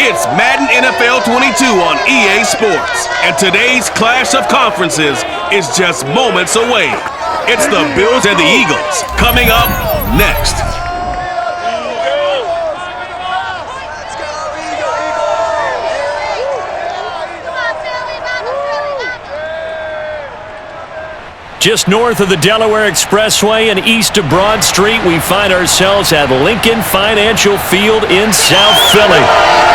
It's Madden NFL 22 on EA Sports, and today's clash of conferences is just moments away. It's the Bills and the Eagles coming up next. Just north of the Delaware Expressway and east of Broad Street, we find ourselves at Lincoln Financial Field in South Philly.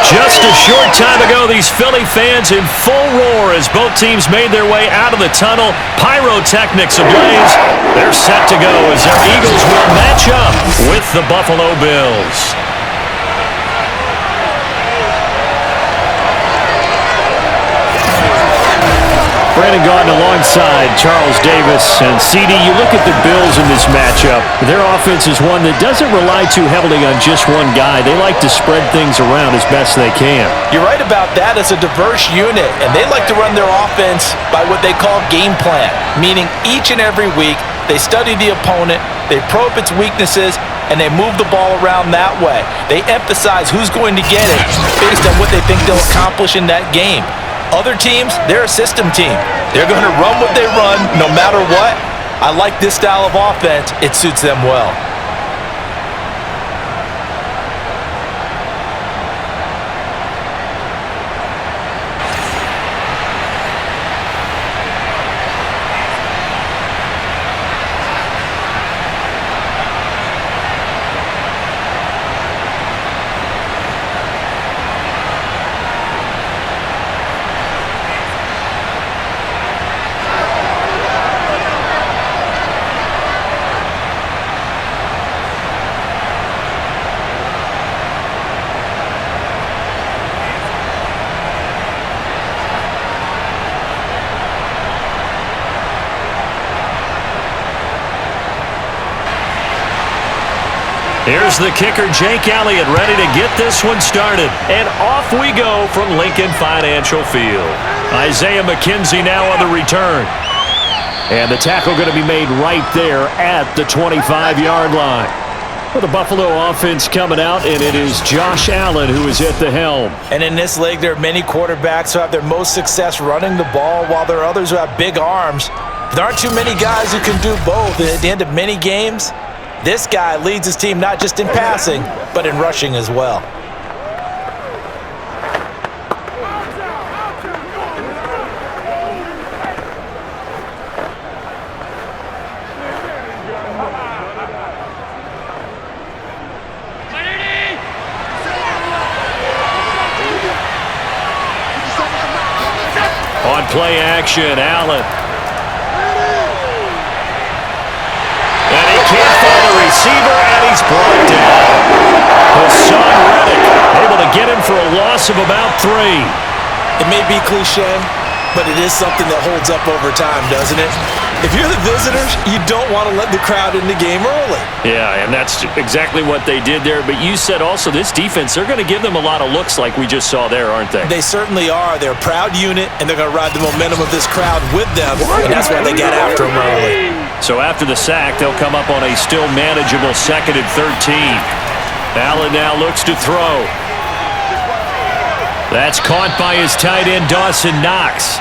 Just a short time ago, these Philly fans in full roar as both teams made their way out of the tunnel. Pyrotechnics ablaze. They're set to go as their Eagles will match up with the Buffalo Bills. Brandon Gaudin alongside Charles Davis. And CD, you look at the Bills in this matchup. Their offense is one that doesn't rely too heavily on just one guy. They like to spread things around as best they can. You're right about that. It's a diverse unit, and they like to run their offense by what they call game plan, meaning each and every week they study the opponent, they probe its weaknesses, and they move the ball around that way. They emphasize who's going to get it based on what they think they'll accomplish in that game. Other teams, they're a system team. They're going to run what they run no matter what. I like this style of offense. It suits them well. Here's the kicker, Jake Elliott, ready to get this one started. And off we go from Lincoln Financial Field. Isaiah McKenzie now on the return. And the tackle going to be made right there at the 25-yard line. Well, the Buffalo offense coming out, and it is Josh Allen who is at the helm. And in this league, there are many quarterbacks who have their most success running the ball, while there are others who have big arms. There aren't too many guys who can do both, and at the end of many games, this guy leads his team not just in passing, but in rushing as well. On play action, Allen. And he can't find the receiver, and he's brought down. Hassan Reddick able to get him for a loss of about 3. It may be cliche, but it is something that holds up over time, doesn't it? If you're the visitors, you don't want to let the crowd in the game early. Yeah, and that's exactly what they did there. But you said also this defense, they're going to give them a lot of looks like we just saw there, aren't they? They certainly are. They're a proud unit, and they're going to ride the momentum of this crowd with them, and that's why they got after them early. So after the sack, they'll come up on a still manageable 2nd and 13. Allen now looks to throw. That's caught by his tight end, Dawson Knox.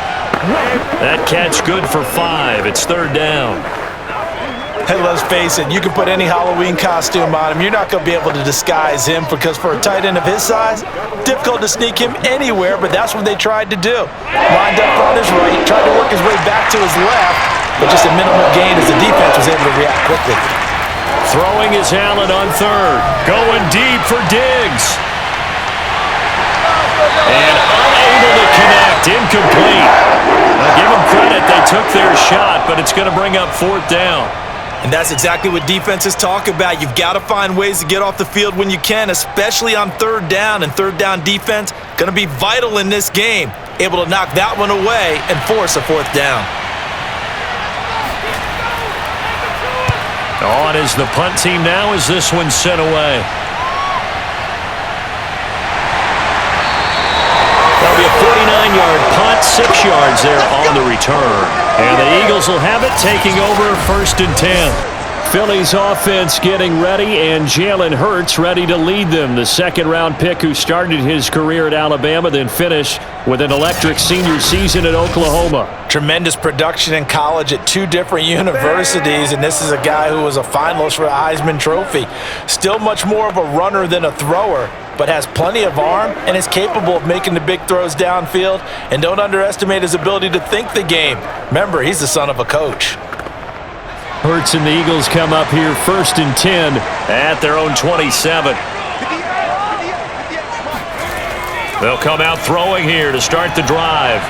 That catch good for 5. It's 3rd down. Hey, let's face it, you can put any Halloween costume on him. You're not going to be able to disguise him because for a tight end of his size, difficult to sneak him anywhere, but that's what they tried to do. Lined up on his right, tried to work his way back to his left, but just a minimal gain as the defense was able to react quickly. Throwing is Allen on 3rd. Going deep for Diggs. And unable to connect. Incomplete. Now give them credit. They took their shot, but it's going to bring up 4th down. And that's exactly what defenses talk about. You've got to find ways to get off the field when you can, especially on 3rd down. And 3rd down defense going to be vital in this game. Able to knock that one away and force a 4th down. On is the punt team now as this one's sent away. That'll be a 49-yard punt, 6 yards there on the return. And the Eagles will have it, taking over 1st and 10. Philly's offense getting ready, and Jalen Hurts ready to lead them. The second-round pick who started his career at Alabama, then finished with an electric senior season at Oklahoma. Tremendous production in college at 2 different universities, and this is a guy who was a finalist for the Heisman Trophy. Still much more of a runner than a thrower, but has plenty of arm and is capable of making the big throws downfield. And don't underestimate his ability to think the game. Remember, he's the son of a coach. Hurts and the Eagles come up here 1st and 10 at their own 27. They'll come out throwing here to start the drive.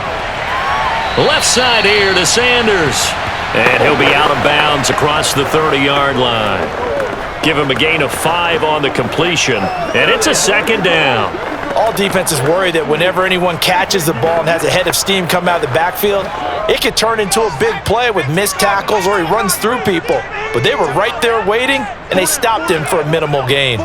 Left side here to Sanders. And he'll be out of bounds across the 30-yard line. Give him a gain of 5 on the completion, and it's a second down. All defenses worry that whenever anyone catches the ball and has a head of steam come out of the backfield, it could turn into a big play with missed tackles or he runs through people. But they were right there waiting, and they stopped him for a minimal gain.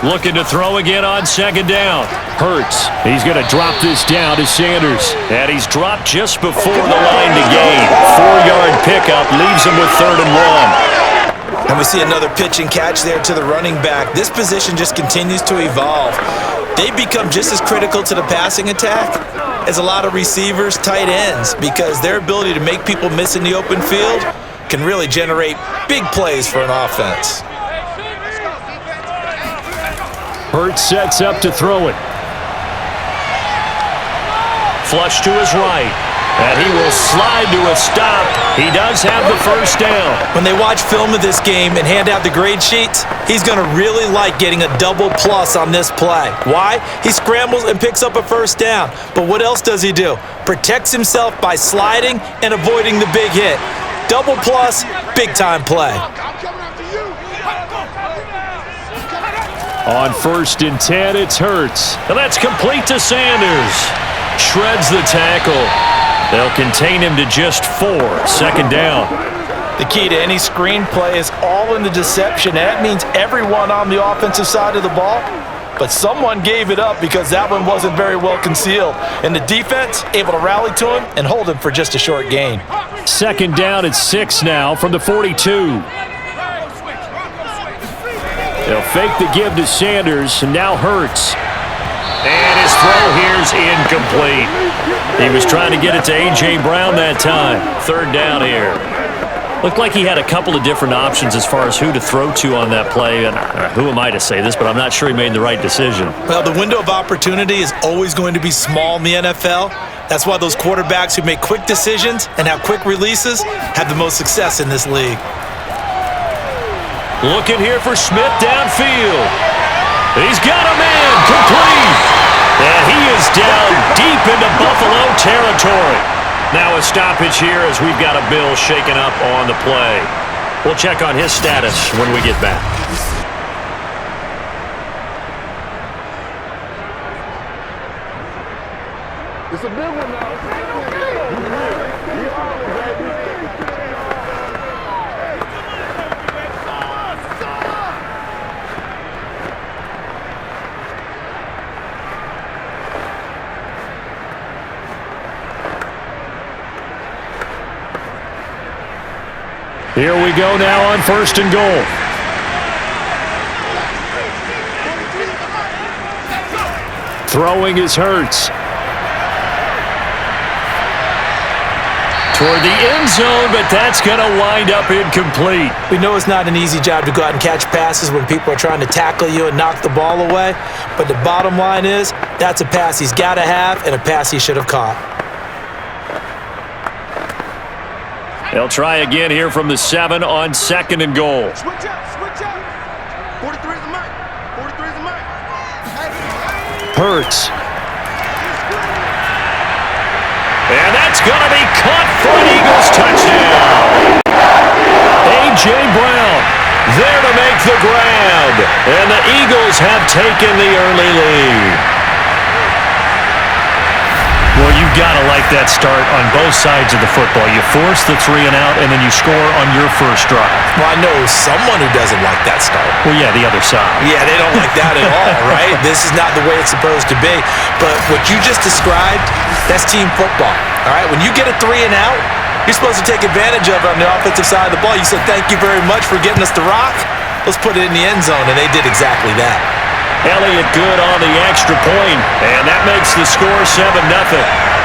Looking to throw again on second down. Hurts. He's going to drop this down to Sanders. And he's dropped just before the line to gain. 4-yard pickup leaves him with 3rd and 1. And we see another pitch and catch there to the running back. This position just continues to evolve. They become just as critical to the passing attack as a lot of receivers, tight ends, because their ability to make people miss in the open field can really generate big plays for an offense. Hurts sets up to throw it. Flush to his right. And he will slide to a stop. He does have the first down. When they watch film of this game and hand out the grade sheets, he's going to really like getting a double plus on this play. Why? He scrambles and picks up a first down. But what else does he do? Protects himself by sliding and avoiding the big hit. Double plus, big-time play. On 1st and 10, it's Hurts. And that's complete to Sanders. Shreds the tackle. They'll contain him to just 4. 2nd down. The key to any screenplay is all in the deception. That means everyone on the offensive side of the ball, but someone gave it up because that one wasn't very well concealed. And the defense able to rally to him and hold him for just a short gain. 2nd down at 6 now from the 42. They'll fake the give to Sanders, and now Hurts. And his throw here's incomplete. He was trying to get it to A.J. Brown that time. 3rd down here. Looked like he had a couple of different options as far as who to throw to on that play. And who am I to say this, but I'm not sure he made the right decision. Well, the window of opportunity is always going to be small in the NFL. That's why those quarterbacks who make quick decisions and have quick releases have the most success in this league. Looking here for Smith downfield. He's got a man complete. And he is down deep into Buffalo territory. Now a stoppage here as we've got a Bill shaken up on the play. We'll check on his status when we get back. It's a big one now. Here we go now on 1st and goal. Throwing is Hurts. Toward the end zone, but that's going to wind up incomplete. We know it's not an easy job to go out and catch passes when people are trying to tackle you and knock the ball away. But the bottom line is, that's a pass he's got to have and a pass he should have caught. They'll try again here from the 7 on 2nd and goal. Switch up, switch up. 43 is the mark. 43 is the mark. Hurts. And that's going to be caught for an Eagles touchdown. A.J. Brown there to make the grab. And the Eagles have taken the early lead. Well, you've got to like that start on both sides of the football. You force the 3 and out, and then you score on your first drive. Well, I know someone who doesn't like that start. Well, yeah, the other side. Yeah, they don't like that at all, right? This is not the way it's supposed to be. But what you just described, that's team football, all right? When you get a 3 and out, You're supposed to take advantage of it on the offensive side of the ball. You said, thank you very much for getting us the rock. Let's put it in the end zone, and they did exactly that. Elliott good on the extra point, and that makes the score 7-0.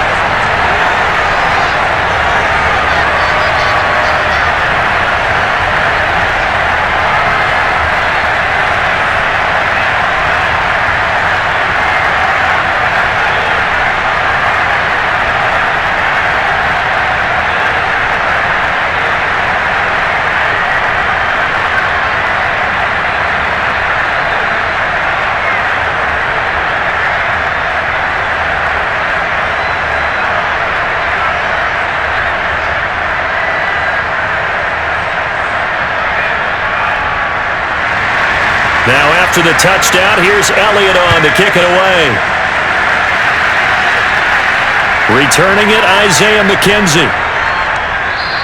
Now after the touchdown, here's Elliott on to kick it away. Returning it, Isaiah McKenzie.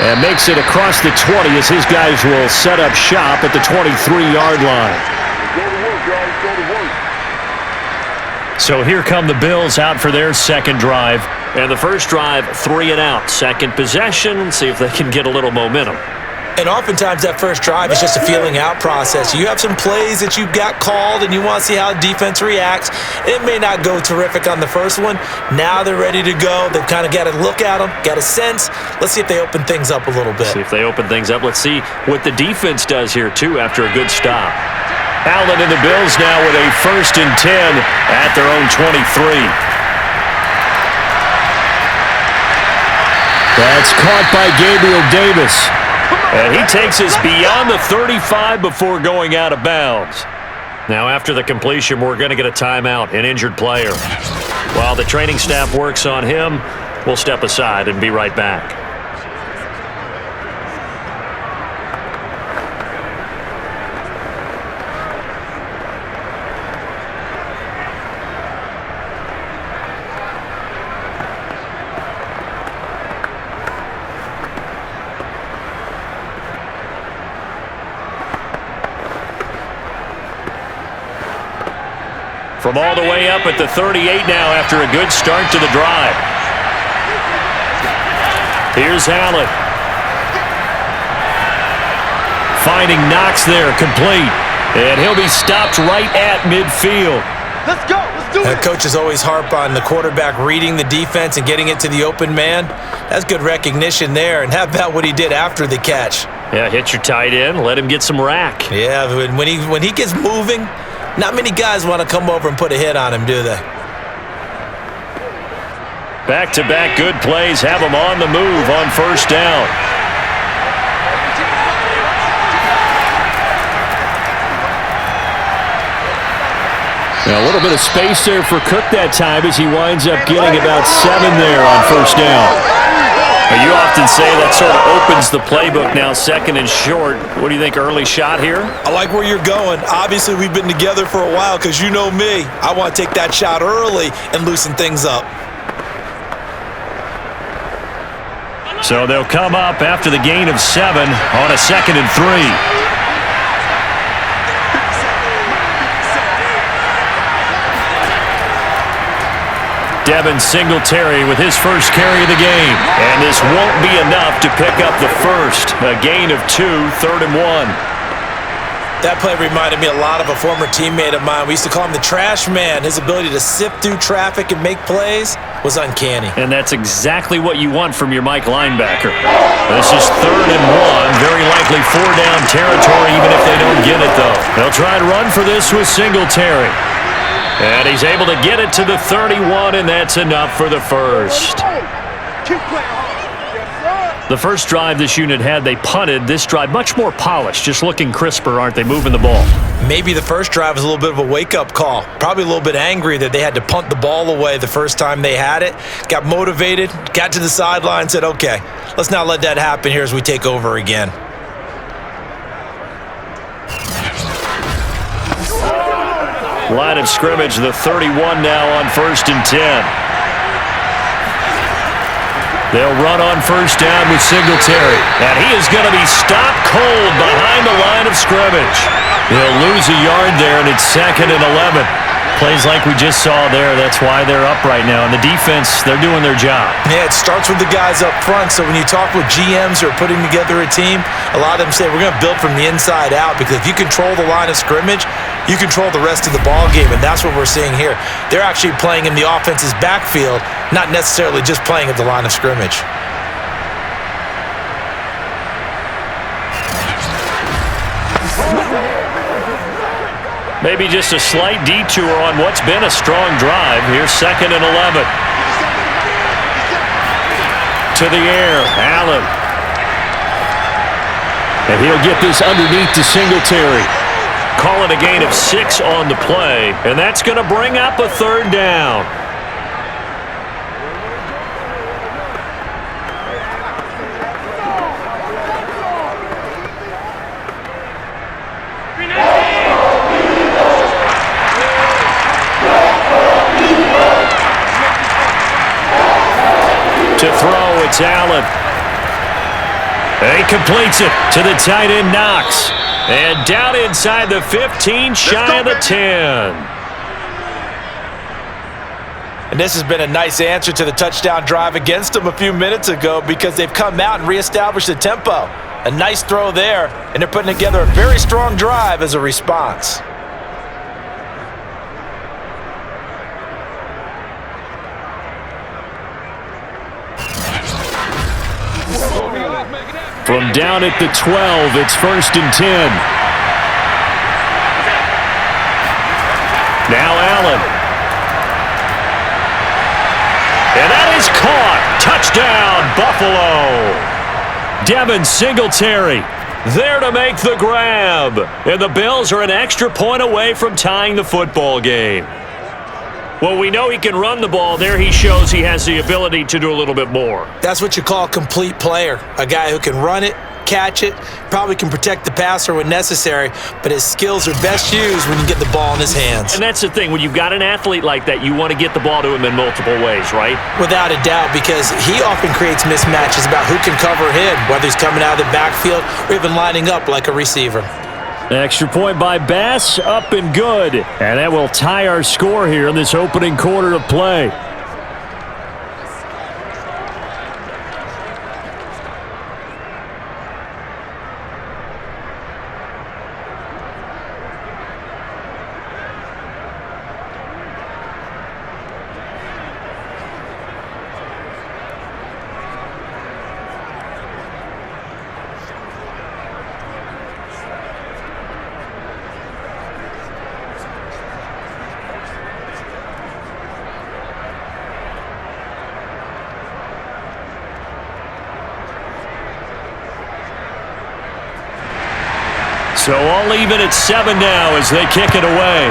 And makes it across the 20 as his guys will set up shop at the 23-yard line. So here come the Bills out for their second drive. And the first drive, 3 and out. Second possession, see if they can get a little momentum. And oftentimes that first drive is just a feeling out process. You have some plays that you've got called and you want to see how the defense reacts. It may not go terrific on the first one. Now they're ready to go. They've kind of got to look at them, got a sense. Let's see if they open things up a little bit. See if they open things up. Let's see what the defense does here, too, after a good stop. Allen and the Bills now with a 1st and 10 at their own 23. That's caught by Gabriel Davis. And he takes us beyond the 35 before going out of bounds. Now after the completion, we're going to get a timeout, an injured player. While the training staff works on him, we'll step aside and be right back. From all the way up at the 38 now after a good start to the drive. Here's Allen. Finding Knox there, complete. And he'll be stopped right at midfield. Let's go. Let's do it. Coaches always harp on the quarterback reading the defense and getting it to the open man. That's good recognition there. And how about what he did after the catch? Yeah, hit your tight end, let him get some rack. Yeah, when he gets moving, not many guys want to come over and put a hit on him, do they? Back-to-back good plays have him on the move on first down. Now a little bit of space there for Cook that time as he winds up getting about 7 there on first down. You often say that sort of opens the playbook now, 2nd and short. What do you think, early shot here? I like where you're going. Obviously, we've been together for a while because you know me. I want to take that shot early and loosen things up. So they'll come up after the gain of 7 on a 2nd and 3. Devin Singletary with his first carry of the game. And this won't be enough to pick up the first. A gain of 2, 3rd and 1. That play reminded me a lot of a former teammate of mine. We used to call him the trash man. His ability to sift through traffic and make plays was uncanny. And that's exactly what you want from your Mike linebacker. This is 3rd and 1. Very likely 4-down territory even if they don't get it, though. They'll try and run for this with Singletary. And he's able to get it to the 31, and that's enough for the first. The first drive this unit had, they punted. This drive, much more polished, just looking crisper, aren't they, moving the ball? Maybe the first drive was a little bit of a wake-up call. Probably a little bit angry that they had to punt the ball away the first time they had it. Got motivated, got to the sideline, said, okay, let's not let that happen here as we take over again. Line of scrimmage, the 31 now on 1st and 10. They'll run on first down with Singletary. And he is going to be stopped cold behind the line of scrimmage. They'll lose a yard there, and it's 2nd and 11. Plays like we just saw there, that's why they're up right now. And the defense, they're doing their job. Yeah, it starts with the guys up front. So when you talk with GMs who are putting together a team, a lot of them say we're going to build from the inside out, because if you control the line of scrimmage, you control the rest of the ball game, and that's what we're seeing here. They're actually playing in the offense's backfield, not necessarily just playing at the line of scrimmage. Maybe just a slight detour on what's been a strong drive. Here's 2nd and 11. To the air, Allen. And he'll get this underneath to Singletary. Calling a gain of 6 on the play, and that's going to bring up a 3rd down. To throw, it's Allen. He completes it to the tight end, Knox. And down inside the 15, shy of the 10. And this has been a nice answer to the touchdown drive against them a few minutes ago, because they've come out and reestablished the tempo. A nice throw there, and they're putting together a very strong drive as a response. From down at the 12, it's 1st and 10. Now Allen. And that is caught. Touchdown, Buffalo. Devin Singletary there to make the grab. And the Bills are an extra point away from tying the football game. Well, we know he can run the ball. There he shows he has the ability to do a little bit more. That's what you call a complete player. A guy who can run it, catch it, probably can protect the passer when necessary, but his skills are best used when you get the ball in his hands. And that's the thing. When you've got an athlete like that, you want to get the ball to him in multiple ways, right? Without a doubt, because he often creates mismatches about who can cover him, whether he's coming out of the backfield or even lining up like a receiver. Extra point by Bass, up and good. And that will tie our score here in this opening quarter of play. So all even at 7 now as they kick it away.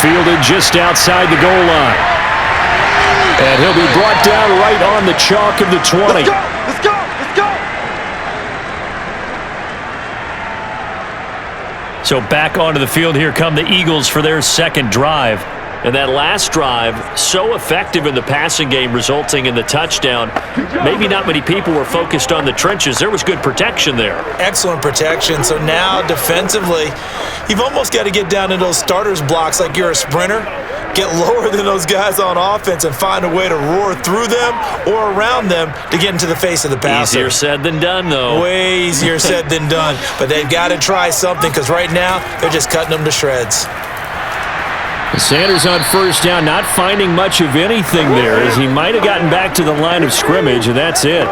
Fielded just outside the goal line. And he'll be brought down right on the chalk of the 20. Let's go! Let's go! Let's go! So back onto the field here come the Eagles for their 2nd drive. And that last drive, so effective in the passing game, resulting in the touchdown. Maybe not many people were focused on the trenches. There was good protection there. Excellent protection. So now defensively, you've almost got to get down to those starters blocks like you're a sprinter. Get lower than those guys on offense and find a way to roar through them or around them to get into the face of the passer. Easier said than done, though. Way easier said than done. But they've got to try something, because right now they're just cutting them to shreds. Sanders on 1st down, not finding much of anything there, as he might have gotten back to the line of scrimmage, and that's it.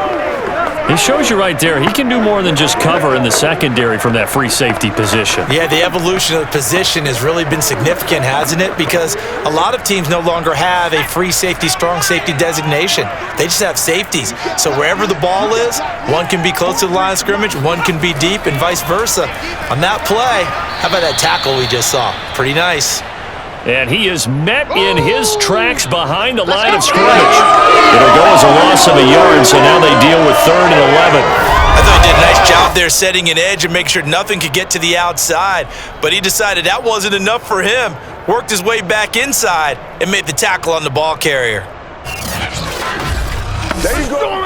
He shows you right there, he can do more than just cover in the secondary from that free safety position. Yeah, the evolution of the position has really been significant, hasn't it? Because a lot of teams no longer have a free safety, strong safety designation. They just have safeties. So wherever the ball is, one can be close to the line of scrimmage, one can be deep, and vice versa. On that play, how about that tackle we just saw? Pretty nice. And he is met in his tracks behind the line of scrimmage. It'll go as a loss of a yard, so now they deal with 3rd and 11. I thought he did a nice job there setting an edge and making sure nothing could get to the outside. But he decided that wasn't enough for him. Worked his way back inside and made the tackle on the ball carrier. There you go.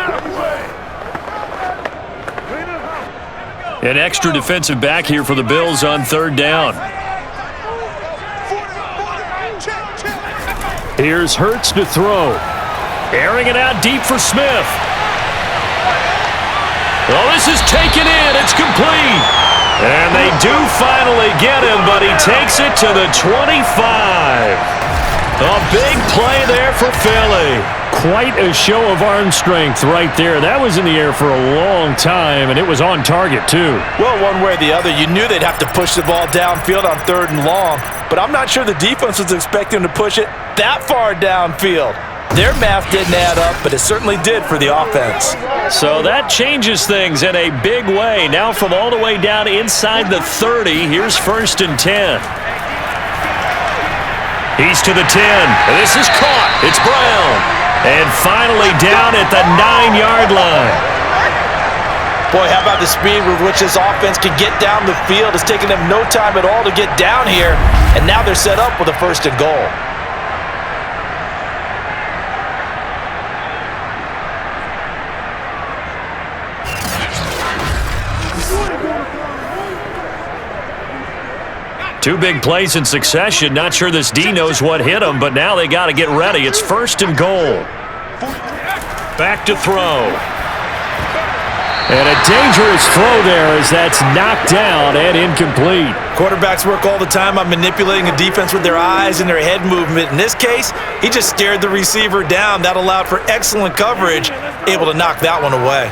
An extra defensive back here for the Bills on 3rd down. Here's Hurts to throw. Airing it out deep for Smith. Oh, this is taken in. It's complete. And they do finally get him, but he takes it to the 25. A big play there for Philly. Quite a show of arm strength right there. That was in the air for a long time, and it was on target, too. Well, one way or the other, you knew they'd have to push the ball downfield on 3rd and long, but I'm not sure the defense was expecting them to push it that far downfield. Their math didn't add up, but it certainly did for the offense. So that changes things in a big way. Now from all the way down inside the 30, here's 1st and 10. He's to the 10. This is caught. It's Brown. And finally down at the 9-yard line. Boy, how about the speed with which this offense can get down the field? It's taken them no time at all to get down here, and now they're set up with a 1st and goal. Two big plays in succession. Not sure this D knows what hit him, but now they got to get ready. It's 1st and goal. Back to throw. And a dangerous throw there as that's knocked down and incomplete. Quarterbacks work all the time on manipulating a defense with their eyes and their head movement. In this case, he just stared the receiver down. That allowed for excellent coverage, able to knock that one away.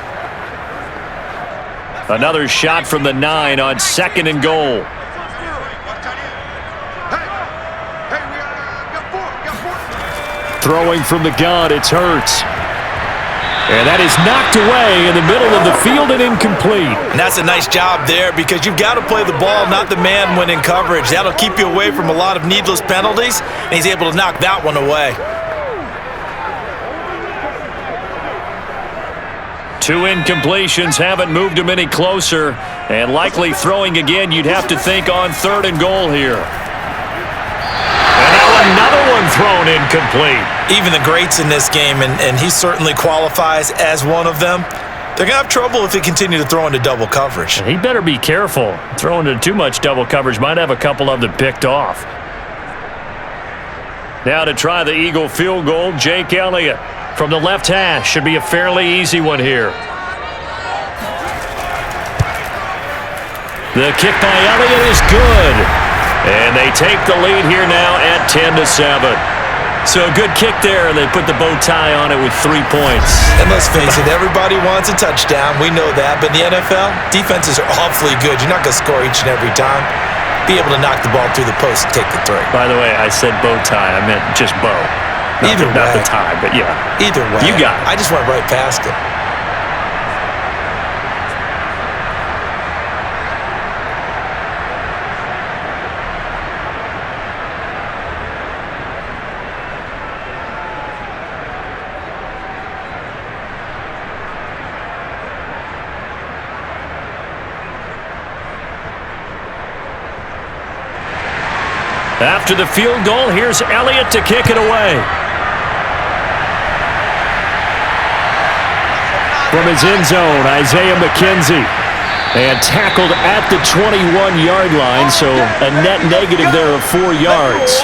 Another shot from the 9 on 2nd and goal. Throwing from the gun, it's Hurts. And that is knocked away in the middle of the field and incomplete. And that's a nice job there because you've got to play the ball, not the man when in coverage. That'll keep you away from a lot of needless penalties, and he's able to knock that one away. 2 incompletions haven't moved him any closer, and likely throwing again, you'd have to think on 3rd and goal here. Another one thrown incomplete. Even the greats in this game, and he certainly qualifies as one of them, they're going to have trouble if they continue to throw into double coverage. He better be careful. Throwing into too much double coverage might have a couple of them picked off. Now to try the Eagle field goal, Jake Elliott from the left hash. Should be a fairly easy one here. The kick by Elliott is good. And they take the lead here now at 10-7. So a good kick there, and they put the bow tie on it with 3 points. And let's face it, everybody wants a touchdown. We know that. But in the NFL, defenses are awfully good. You're not going to score each and every time. Be able to knock the ball through the post and take the 3. By the way, I said bow tie. I meant just bow. Not the tie, but yeah. Either way. You got it. I just went right past it. After the field goal, here's Elliott to kick it away. From his end zone, Isaiah McKenzie. And tackled at the 21-yard line, so a net negative there of 4 yards.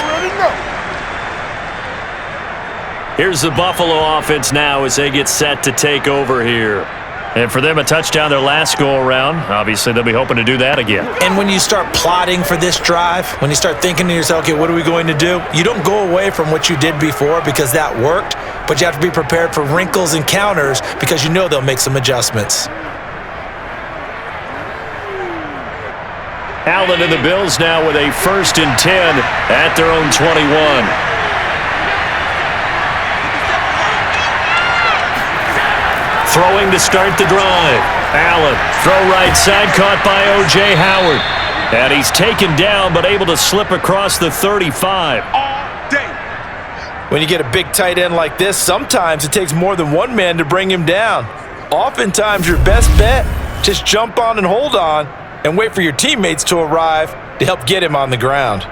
Here's the Buffalo offense now as they get set to take over here. And for them, a touchdown their last go-around. Obviously, they'll be hoping to do that again. And when you start plotting for this drive, when you start thinking to yourself, okay, what are we going to do? You don't go away from what you did before because that worked, but you have to be prepared for wrinkles and counters because you know they'll make some adjustments. Allen and the Bills now with a 1st and 10 at their own 21. Throwing to start the drive. Allen, throw right side, caught by O.J. Howard. And he's taken down, but able to slip across the 35. When you get a big tight end like this, sometimes it takes more than one man to bring him down. Oftentimes, your best bet, just jump on and hold on and wait for your teammates to arrive to help get him on the ground.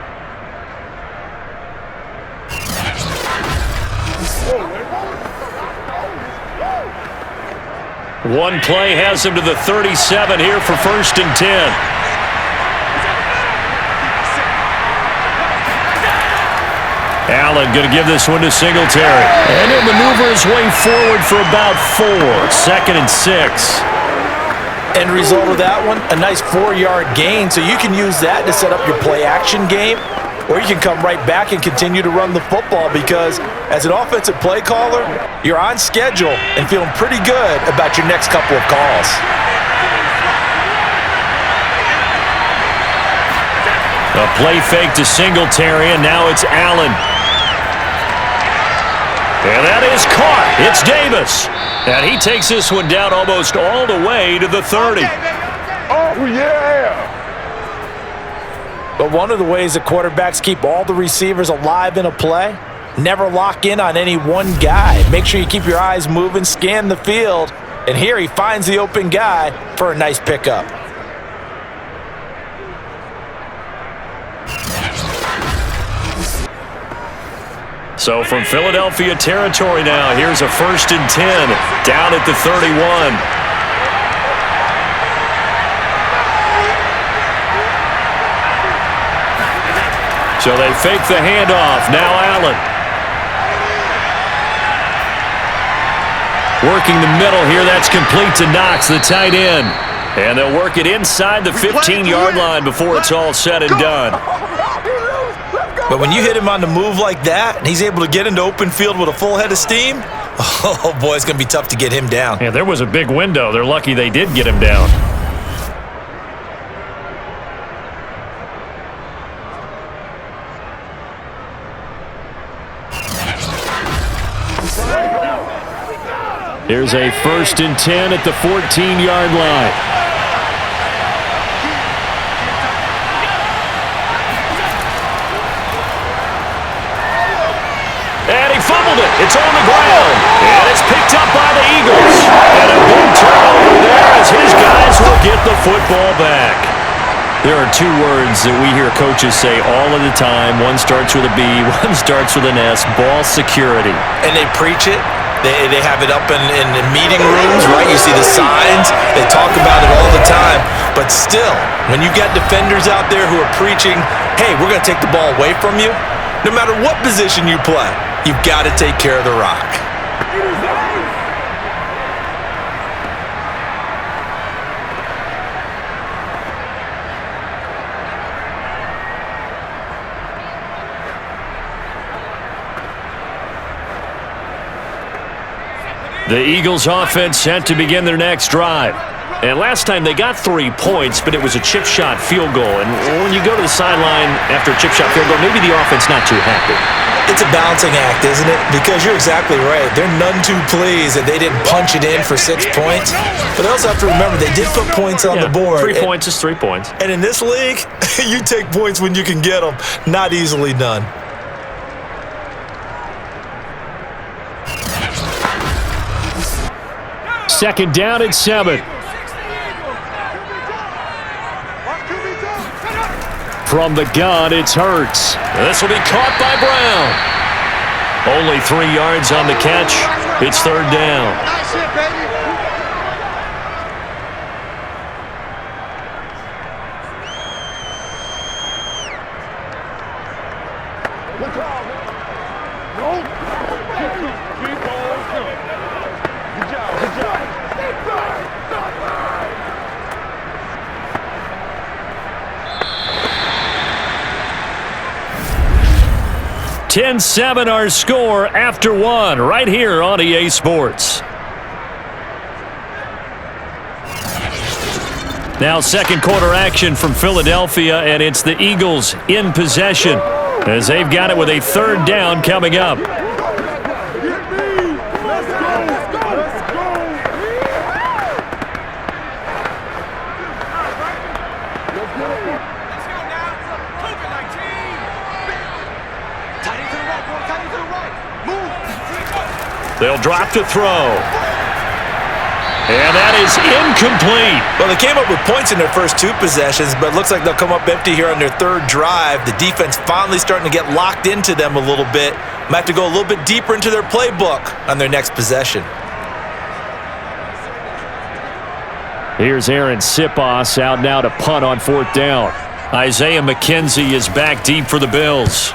One play has him to the 37 here for 1st and 10. Allen going to give this one to Singletary. And he'll maneuver his way forward for about 4. 2nd and 6. End result of that one, a nice 4-yard gain, so you can use that to set up your play-action game, or you can come right back and continue to run the football because as an offensive play caller, you're on schedule and feeling pretty good about your next couple of calls. A play fake to Singletary, and now it's Allen. And that is caught. It's Davis. And he takes this one down almost all the way to the 30. Oh, yeah. But one of the ways that quarterbacks keep all the receivers alive in a play, never lock in on any one guy. Make sure you keep your eyes moving, scan the field, and here he finds the open guy for a nice pickup. So from Philadelphia territory now, here's a 1st and 10 down at the 31. So they fake the handoff. Now Allen. Working the middle here. That's complete to Knox, the tight end. And they'll work it inside the 15-yard line before it's all said and done. But when you hit him on the move like that, and he's able to get into open field with a full head of steam, oh boy, it's going to be tough to get him down. Yeah, there was a big window. They're lucky they did get him down. Here's a 1st and 10 at the 14-yard line. And he fumbled it. It's on the ground. And it's picked up by the Eagles. And a big turnover there as his guys will get the football back. There are 2 words that we hear coaches say all of the time. One starts with a B, one starts with an S. Ball security. And they preach it. They have it up in meeting rooms, right? You see the signs. They talk about it all the time. But still, when you got defenders out there who are preaching, hey, we're going to take the ball away from you, no matter what position you play, you've got to take care of the rock. The Eagles offense set to begin their next drive. And last time they got 3 points, but it was a chip shot field goal. And when you go to the sideline after a chip shot field goal, maybe the offense not too happy. It's a balancing act, isn't it? Because you're exactly right. They're none too pleased that they didn't punch it in for 6 points. But they also have to remember they did put points on the board. 3 points is 3 points. And in this league, you take points when you can get them. Not easily done. Second down at 7. From the gun, it's Hurts. This will be caught by Brown. Only 3 yards on the catch. It's 3rd down. Nice hit, baby. Look out. No. Keep on coming. Good job. Good job. 10-7 our score after 1 right here on EA Sports. Now 2nd quarter action from Philadelphia, and it's the Eagles in possession as they've got it with a 3rd down coming up. They'll drop to throw. And that is incomplete. Well, they came up with points in their first 2 possessions, but it looks like they'll come up empty here on their 3rd drive. The defense finally starting to get locked into them a little bit. Might have to go a little bit deeper into their playbook on their next possession. Here's Aaron Sipos out now to punt on 4th down. Isaiah McKenzie is back deep for the Bills.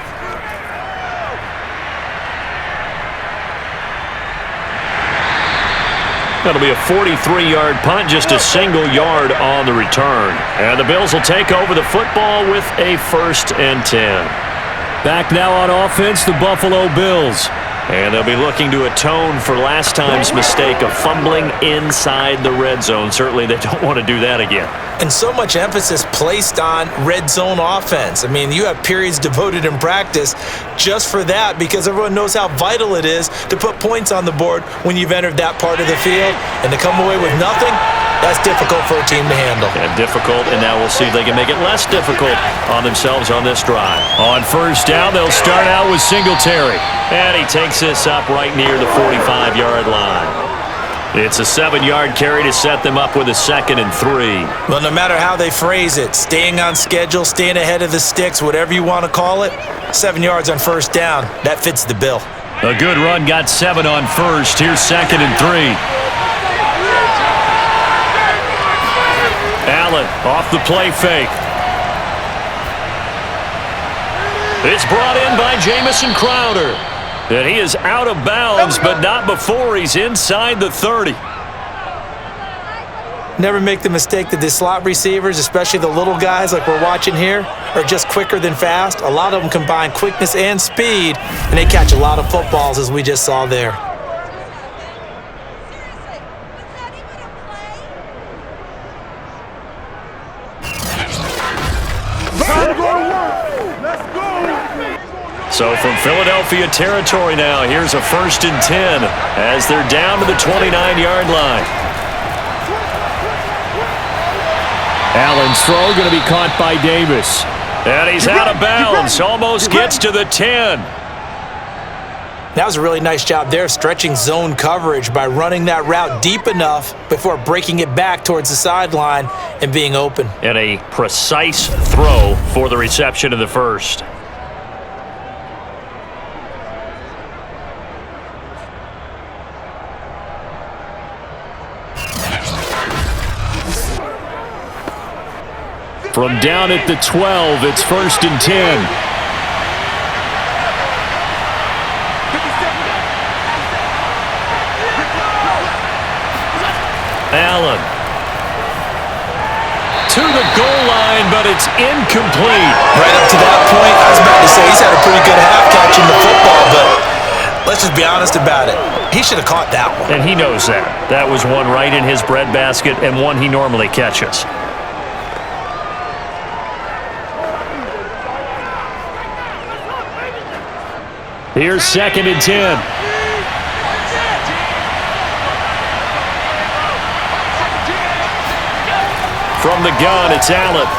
That'll be a 43-yard punt, just a single yard on the return. And the Bills will take over the football with a 1st and 10. Back now on offense, the Buffalo Bills. And they'll be looking to atone for last time's mistake of fumbling inside the red zone. Certainly they don't want to do that again. And so much emphasis placed on red zone offense. I mean, you have periods devoted in practice just for that because everyone knows how vital it is to put points on the board when you've entered that part of the field. And to come away with nothing, that's difficult for a team to handle. And difficult, and now we'll see if they can make it less difficult on themselves on this drive. On 1st down, they'll start out with Singletary. And he takes this up right near the 45-yard line. It's a 7-yard carry to set them up with a 2nd and 3. Well, no matter how they phrase it, staying on schedule, staying ahead of the sticks, whatever you want to call it, 7 yards on 1st down, that fits the bill. A good run got 7 on 1st. Here's 2nd and 3. Allen off the play fake. It's brought in by Jamison Crowder. And he is out of bounds, but not before he's inside the 30. Never make the mistake that the slot receivers, especially the little guys like we're watching here, are just quicker than fast. A lot of them combine quickness and speed, and they catch a lot of footballs, as we just saw there. So from Philadelphia territory now, here's a 1st and 10 as they're down to the 29-yard line. Allen's throw going to be caught by Davis. And he's out of bounds, almost gets to the 10. That was a really nice job there, stretching zone coverage by running that route deep enough before breaking it back towards the sideline and being open. And a precise throw for the reception of the 1st. From down at the 12, it's 1st and 10. Allen. To the goal line, but it's incomplete. Right up to that point, I was about to say he's had a pretty good half catching the football, but let's just be honest about it. He should have caught that one. And he knows that. That was one right in his breadbasket and one he normally catches. Here's 2nd and 10. From the gun, it's Allen.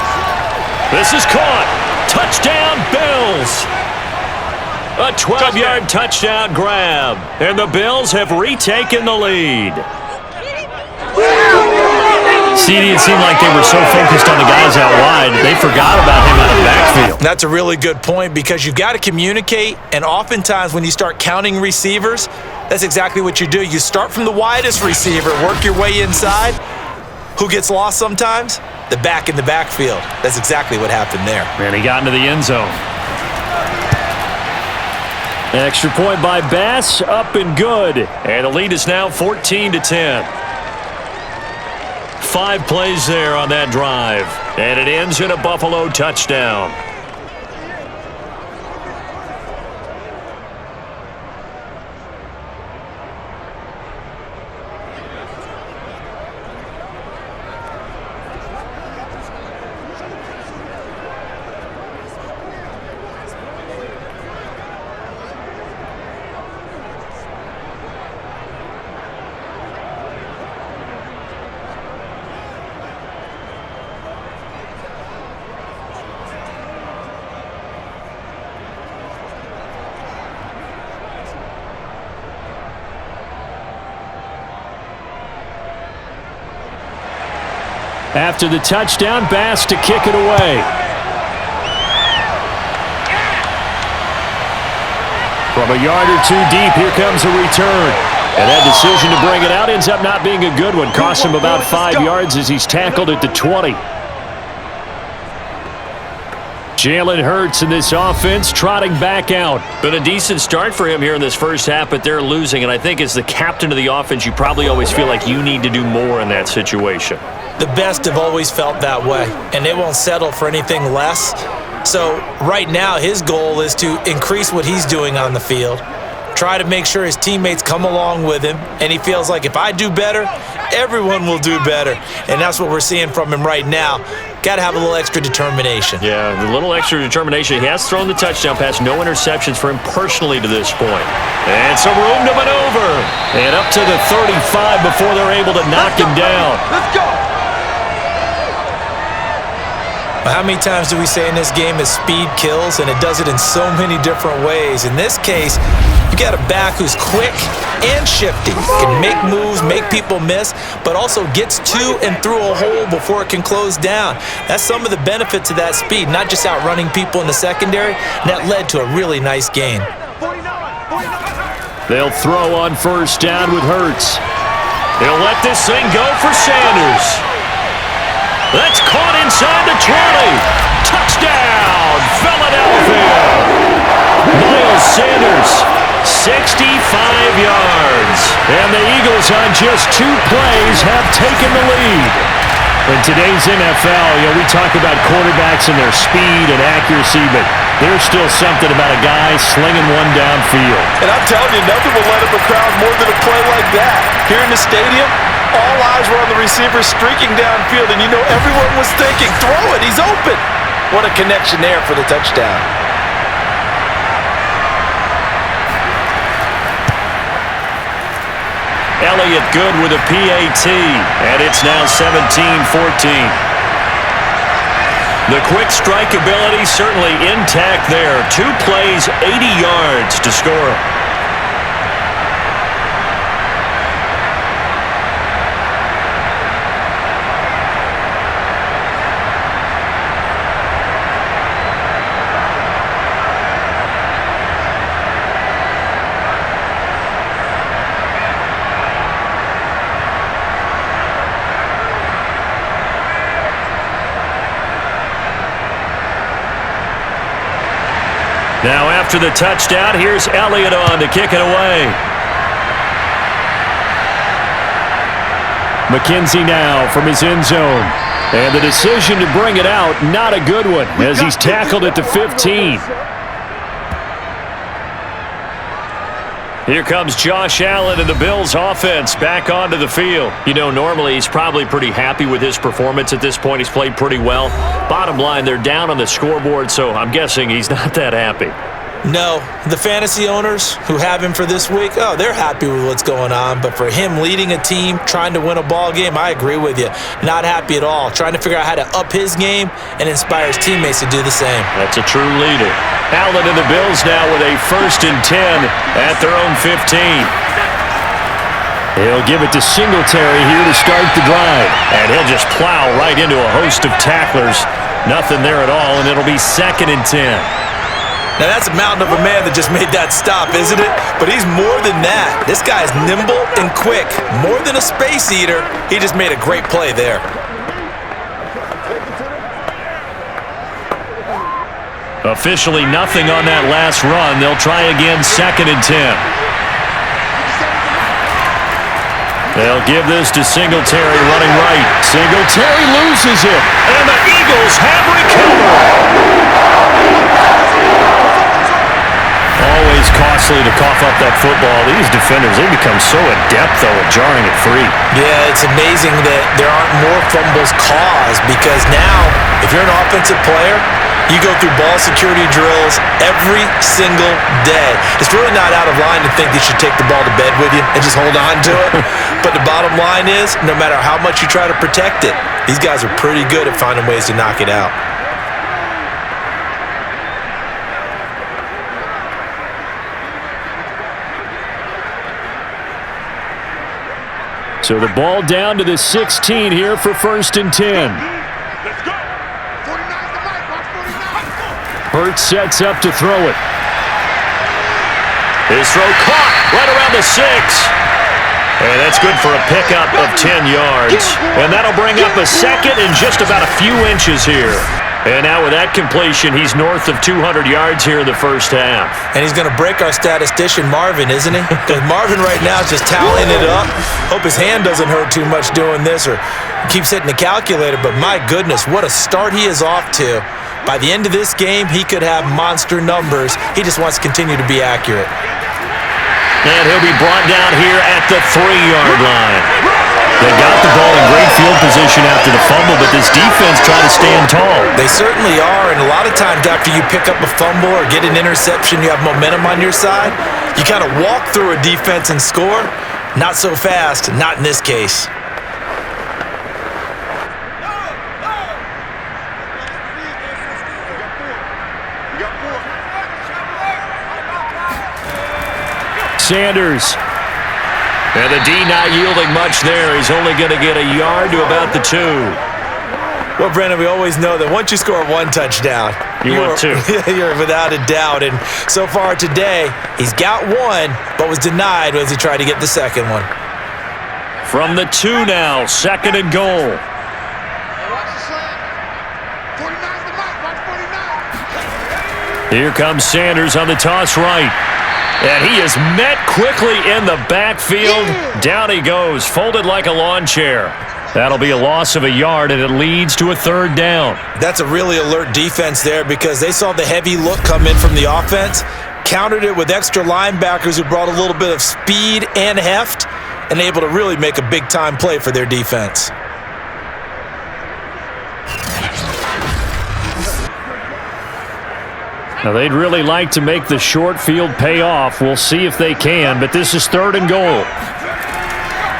This is caught. Touchdown, Bills. A 12-yard touchdown grab. And the Bills have retaken the lead. CD, it seemed like they were so focused on the guys out wide, they forgot about him out of the backfield. That's a really good point because you've got to communicate, and oftentimes when you start counting receivers, that's exactly what you do. You start from the widest receiver, work your way inside. Who gets lost sometimes? The back in the backfield. That's exactly what happened there. And he got into the end zone. Extra point by Bass, up and good. And the lead is now 14-10. 5 plays there on that drive. And it ends in a Buffalo touchdown. After the touchdown, Bass to kick it away. From a yard or two deep, here comes a return. And that decision to bring it out ends up not being a good one. Cost him about 5 yards as he's tackled at the 20. Jalen Hurts in this offense trotting back out. Been a decent start for him here in this first half, but they're losing. And I think as the captain of the offense, you probably always feel like you need to do more in that situation. The best have always felt that way, and they won't settle for anything less. So right now, his goal is to increase what he's doing on the field, try to make sure his teammates come along with him, and he feels like if I do better, everyone will do better. And that's what we're seeing from him right now. Got to have a little extra determination. Yeah, the little extra determination. He has thrown the touchdown pass. No interceptions for him personally to this point. And some room to maneuver. And up to the 35 before they're able to knock him down. Let's go. How many times do we say in this game that speed kills, and it does it in so many different ways? In this case, you got a back who's quick and shifty, can make moves, make people miss, but also gets to and through a hole before it can close down. That's some of the benefits of that speed, not just outrunning people in the secondary, and that led to a really nice gain. 49. They'll throw on first down with Hurts. He'll let this thing go for Sanders. That's caught inside the 20. Touchdown, Philadelphia. Miles Sanders, 65 yards. And the Eagles on just 2 plays have taken the lead. In today's NFL, we talk about quarterbacks and their speed and accuracy, but there's still something about a guy slinging one downfield. And I'm telling you, nothing will let up a crowd more than a play like that. Here in the stadium, all eyes were on the receiver streaking downfield, and you know everyone was thinking, throw it, he's open. What a connection there for the touchdown. Elliott good with a PAT, and it's now 17-14. The quick strike ability certainly intact there. 2 plays, 80 yards to score. Now after the touchdown, here's Elliott on to kick it away. McKenzie now from his end zone. And the decision to bring it out, not a good one, as he's tackled at the 15. Here comes Josh Allen and the Bills offense back onto the field. Normally he's probably pretty happy with his performance at this point. He's played pretty well. Bottom line, they're down on the scoreboard, so I'm guessing he's not that happy. No, the fantasy owners who have him for this week, they're happy with what's going on. But for him leading a team, trying to win a ball game, I agree with you. Not happy at all. Trying to figure out how to up his game and inspire his teammates to do the same. That's a true leader. Allen and the Bills now with a 1st and 10 at their own 15. He'll give it to Singletary here to start the drive. And he'll just plow right into a host of tacklers. Nothing there at all, and it'll be 2nd and 10. Now that's a mountain of a man that just made that stop, isn't it? But he's more than that. This guy's nimble and quick. More than a space eater, he just made a great play there. Officially nothing on that last run. They'll try again, 2nd and 10. They'll give this to Singletary running right. Singletary loses it, and the Eagles have recovered. Always costly to cough up that football. These defenders, they become so adept, though, at jarring it free. Yeah, it's amazing that there aren't more fumbles caused, because now, if you're an offensive player, you go through ball security drills every single day. It's really not out of line to think you should take the ball to bed with you and just hold on to it. But the bottom line is, no matter how much you try to protect it, these guys are pretty good at finding ways to knock it out. So the ball down to the 16 here for 1st and 10. Let's go. 49's the mic. Watch 49. Hurts sets up to throw it. His throw caught right around the 6. And that's good for a pickup of 10 yards. And that'll bring up a 2nd and just about a few inches here. And now with that completion, he's north of 200 yards here in the first half. And he's going to break our statistician, Marvin, isn't he? Because Marvin right now is just tallying it up. Hope his hand doesn't hurt too much doing this or keeps hitting the calculator. But my goodness, what a start he is off to. By the end of this game, he could have monster numbers. He just wants to continue to be accurate. And he'll be brought down here at the 3-yard line. They got the ball in great field position after the fumble, but this defense tried to stand tall. They certainly are, and a lot of times after you pick up a fumble or get an interception, you have momentum on your side. You kind of walk through a defense and score. Not so fast, not in this case. Sanders. And the D not yielding much there. He's only going to get a yard to about the 2. Well, Brandon, we always know that once you score one touchdown, want 2. You're without a doubt. And so far today, he's got one, but was denied as he tried to get the second one. From the 2 now, 2nd and goal. Watch the slant. 49's the mic. Watch 49. Here comes Sanders on the toss right. And he is met quickly in the backfield. Down he goes, folded like a lawn chair. That'll be a loss of a yard, and it leads to a 3rd down. That's a really alert defense there because they saw the heavy look come in from the offense, countered it with extra linebackers who brought a little bit of speed and heft, and able to really make a big-time play for their defense. Now, they'd really like to make the short field pay off. We'll see if they can, but this is 3rd and goal.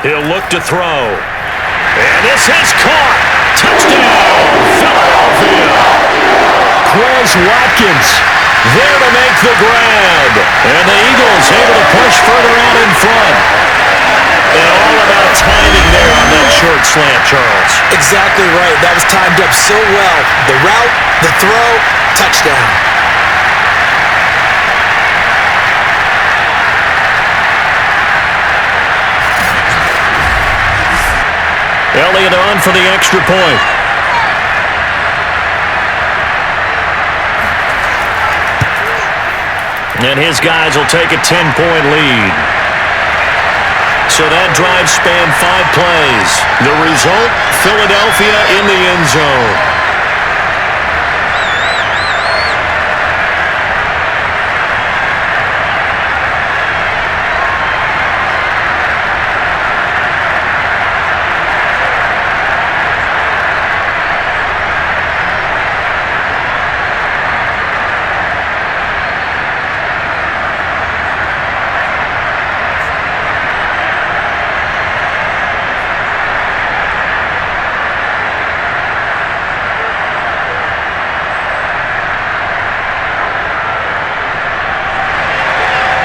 He'll look to throw. And this is caught. Touchdown, Philadelphia. Quez Watkins there to make the grab. And the Eagles able to push further out in front. And all about timing there on that short slant, Charles. Exactly right. That was timed up so well. The route, the throw, touchdown. Elliott on for the extra point. And his guys will take a 10-point lead. So that drive spanned 5 plays. The result, Philadelphia in the end zone.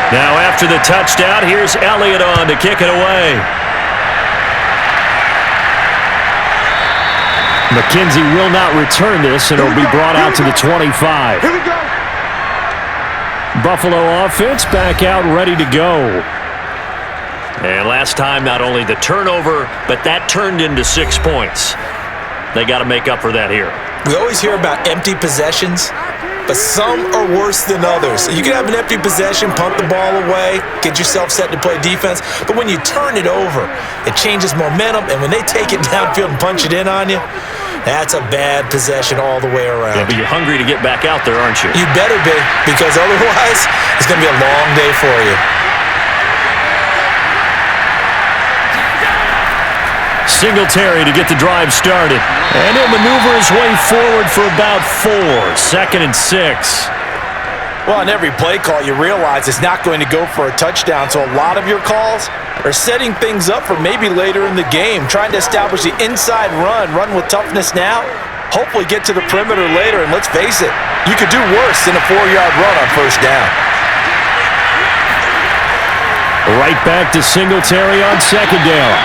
Now after the touchdown, here's Elliott on to kick it away. McKenzie will not return this, and it'll be brought out to the 25. Here we go. Buffalo offense back out ready to go. And last time, not only the turnover, but that turned into 6 points. They got to make up for that here. We always hear about empty possessions, but some are worse than others. You can have an empty possession, punt the ball away, get yourself set to play defense, but when you turn it over, it changes momentum, and when they take it downfield and punch it in on you, that's a bad possession all the way around. Yeah, but you're hungry to get back out there, aren't you? You better be, because otherwise, it's going to be a long day for you. Singletary to get the drive started. And he'll maneuver his way forward for about 4. 2nd and 6. Well, on every play call, you realize it's not going to go for a touchdown, so a lot of your calls are setting things up for maybe later in the game, trying to establish the inside run with toughness now, hopefully get to the perimeter later, and let's face it, you could do worse than a 4-yard run on 1st down. Right back to Singletary on 2nd down.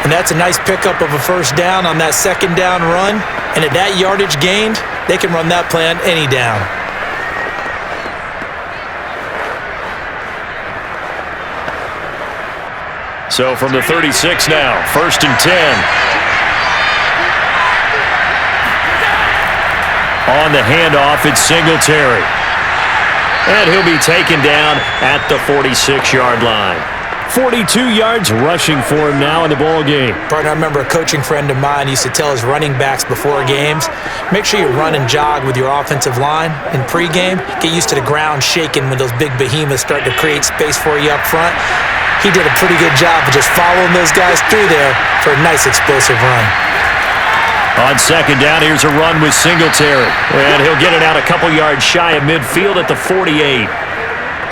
And that's a nice pickup of a 1st down on that 2nd down run. And at that yardage gained, they can run that play on any down. So from the 36 now, 1st and 10. On the handoff, it's Singletary. And he'll be taken down at the 46-yard line. 42 yards rushing for him now in the ball game. Partner, I remember a coaching friend of mine used to tell his running backs before games, make sure you run and jog with your offensive line in pregame. Get used to the ground shaking when those big behemoths start to create space for you up front. He did a pretty good job of just following those guys through there for a nice explosive run. On second down, here's a run with Singletary. And he'll get it out a couple yards shy of midfield at the 48.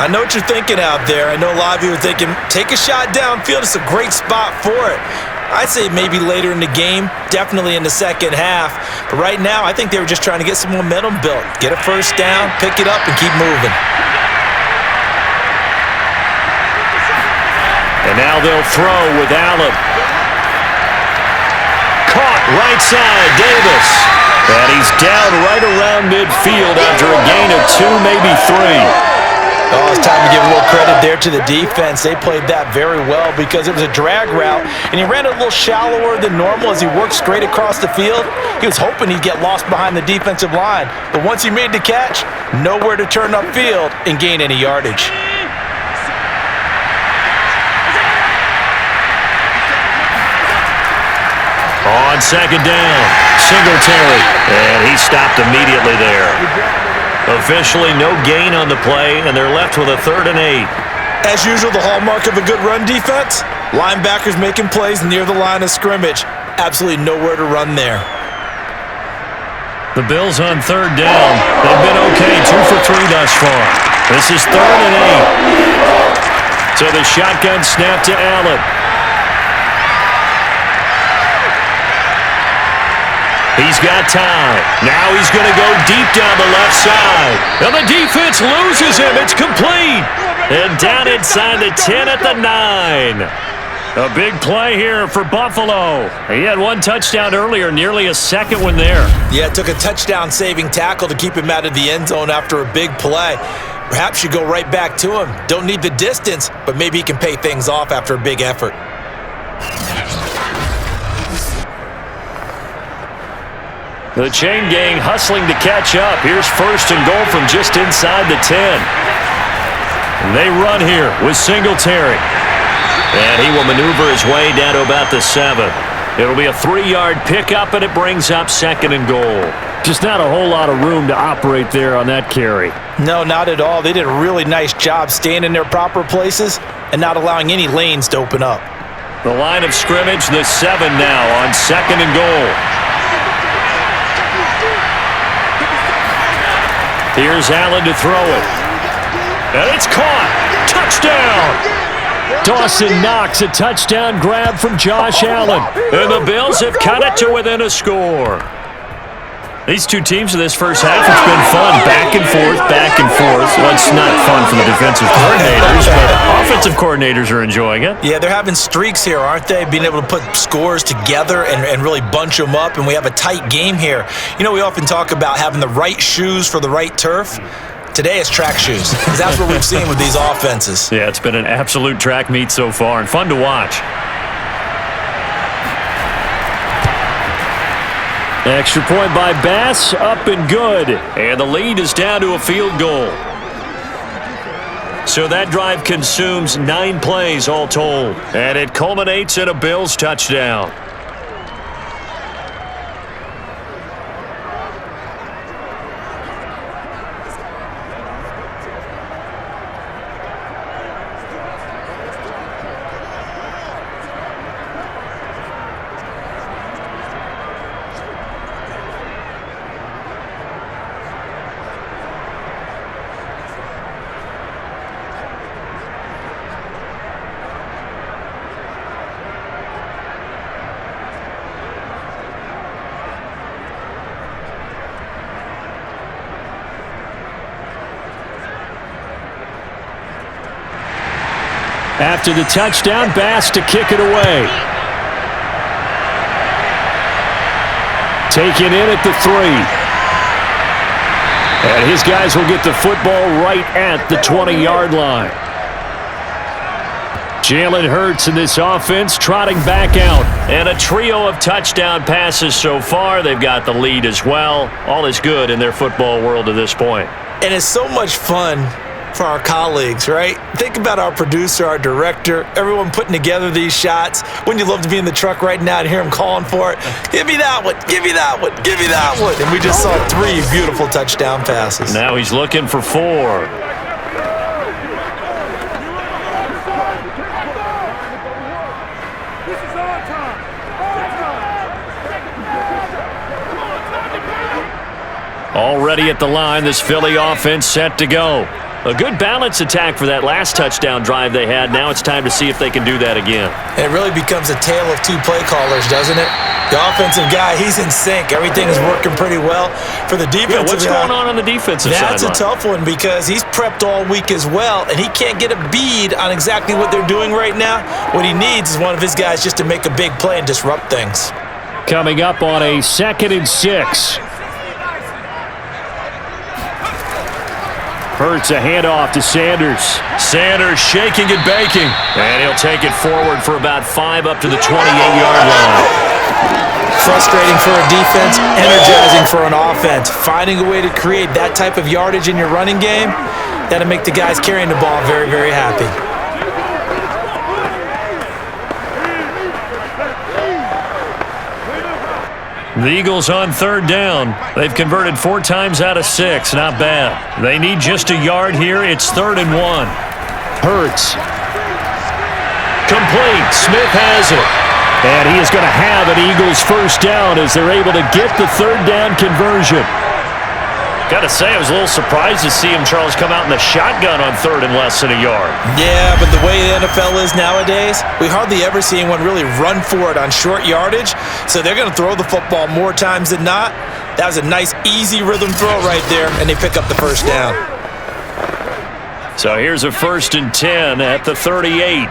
I know what you're thinking out there. I know a lot of you are thinking, take a shot downfield. It's a great spot for it. I'd say maybe later in the game, definitely in the second half. But right now, I think they were just trying to get some momentum built. Get a first down, pick it up, and keep moving. And now they'll throw with Allen. Caught right side, Davis. And he's down right around midfield after a gain of 2, maybe 3. Oh, it's time to give a little credit there to the defense. They played that very well because it was a drag route, and he ran a little shallower than normal as he worked straight across the field. He was hoping he'd get lost behind the defensive line, but once he made the catch, nowhere to turn upfield and gain any yardage. On second down, Singletary, and he stopped immediately there. Officially no gain on the play, and they're left with a 3rd and 8. As usual, the hallmark of a good run defense, linebackers making plays near the line of scrimmage. Absolutely nowhere to run there. The Bills on 3rd down. They've been okay, 2 for 3 thus far. This is 3rd and 8. So the shotgun snap to Allen. He's got time. Now he's going to go deep down the left side. And the defense loses him. It's complete. And down inside the 10 at the 9. A big play here for Buffalo. He had 1 touchdown earlier, nearly a second one there. Yeah, it took a touchdown-saving tackle to keep him out of the end zone after a big play. Perhaps you go right back to him. Don't need the distance, but maybe he can pay things off after a big effort. The chain gang hustling to catch up. Here's 1st and goal from just inside the 10. They run here with Singletary. And he will maneuver his way down to about the 7. It'll be a 3-yard pickup, and it brings up 2nd and goal. Just not a whole lot of room to operate there on that carry. No, not at all. They did a really nice job staying in their proper places and not allowing any lanes to open up. The line of scrimmage, the 7 now on 2nd and goal. Here's Allen to throw it. And it's caught. Touchdown! Dawson Knox, a touchdown grab from Josh Allen. And the Bills have cut it to within a score. These two teams in this first half, it's been fun. Back and forth, back and forth. Well, it's not fun for the defensive coordinators, but offensive coordinators are enjoying it. Yeah, they're having streaks here, aren't they? Being able to put scores together and really bunch them up, and we have a tight game here. You know, we often talk about having the right shoes for the right turf. Today it's track shoes, because that's what we've seen with these offenses. Yeah, it's been an absolute track meet so far, and fun to watch. Extra point by Bass, up and good. And the lead is down to a field goal. So that drive consumes 9 plays all told. And it culminates in a Bills touchdown. After the touchdown, Bass to kick it away. Taken in at the 3. And his guys will get the football right at the 20-yard line. Jalen Hurts in this offense trotting back out. And a trio of touchdown passes so far. They've got the lead as well. All is good in their football world to this point. And it's so much fun for our colleagues, right? Think about our producer, our director, everyone putting together these shots. Wouldn't you love to be in the truck right now and hear him calling for it? Give me that one, give me that one, give me that one. And we just saw 3 beautiful touchdown passes. Now he's looking for 4. Already at the line, this Philly offense set to go. A good balance attack for that last touchdown drive they had. Now it's time to see if they can do that again. And it really becomes a tale of 2 play callers, doesn't it? The offensive guy, he's in sync. Everything is working pretty well. For the defensive what's going on the defensive side? That's a tough one because he's prepped all week as well, and he can't get a bead on exactly what they're doing right now. What he needs is one of his guys just to make a big play and disrupt things. Coming up on a 2nd and 6. Hurts a handoff to Sanders. Sanders shaking and baking. And he'll take it forward for about 5 up to the 28-yard line. Frustrating for a defense, energizing for an offense. Finding a way to create that type of yardage in your running game, that'll make the guys carrying the ball very, very happy. The Eagles on 3rd down. They've converted 4 times out of 6. Not bad. They need just a yard here. It's 3rd and 1. Hurts. Complete. Smith has it. And he is going to have an Eagles first down as they're able to get the 3rd down conversion. Got to say, I was a little surprised to see him, Charles, come out in the shotgun on 3rd and less than a yard. Yeah, but the way the NFL is nowadays, we hardly ever see anyone really run for it on short yardage. So they're going to throw the football more times than not. That was a nice, easy rhythm throw right there, and they pick up the first down. So here's a 1st and 10 at the 38.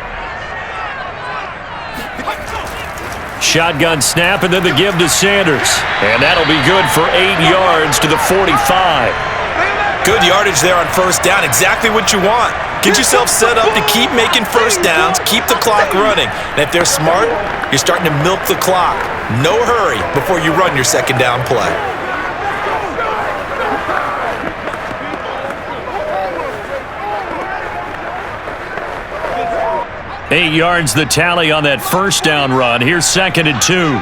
Shotgun snap, and then the give to Sanders. And that'll be good for 8 yards to the 45. Good yardage there on first down. Exactly what you want. Get yourself set up to keep making first downs, keep the clock running. And if they're smart, you're starting to milk the clock. No hurry before you run your 2nd down play. Eight yards the tally on that first down run. Here's 2nd and 2.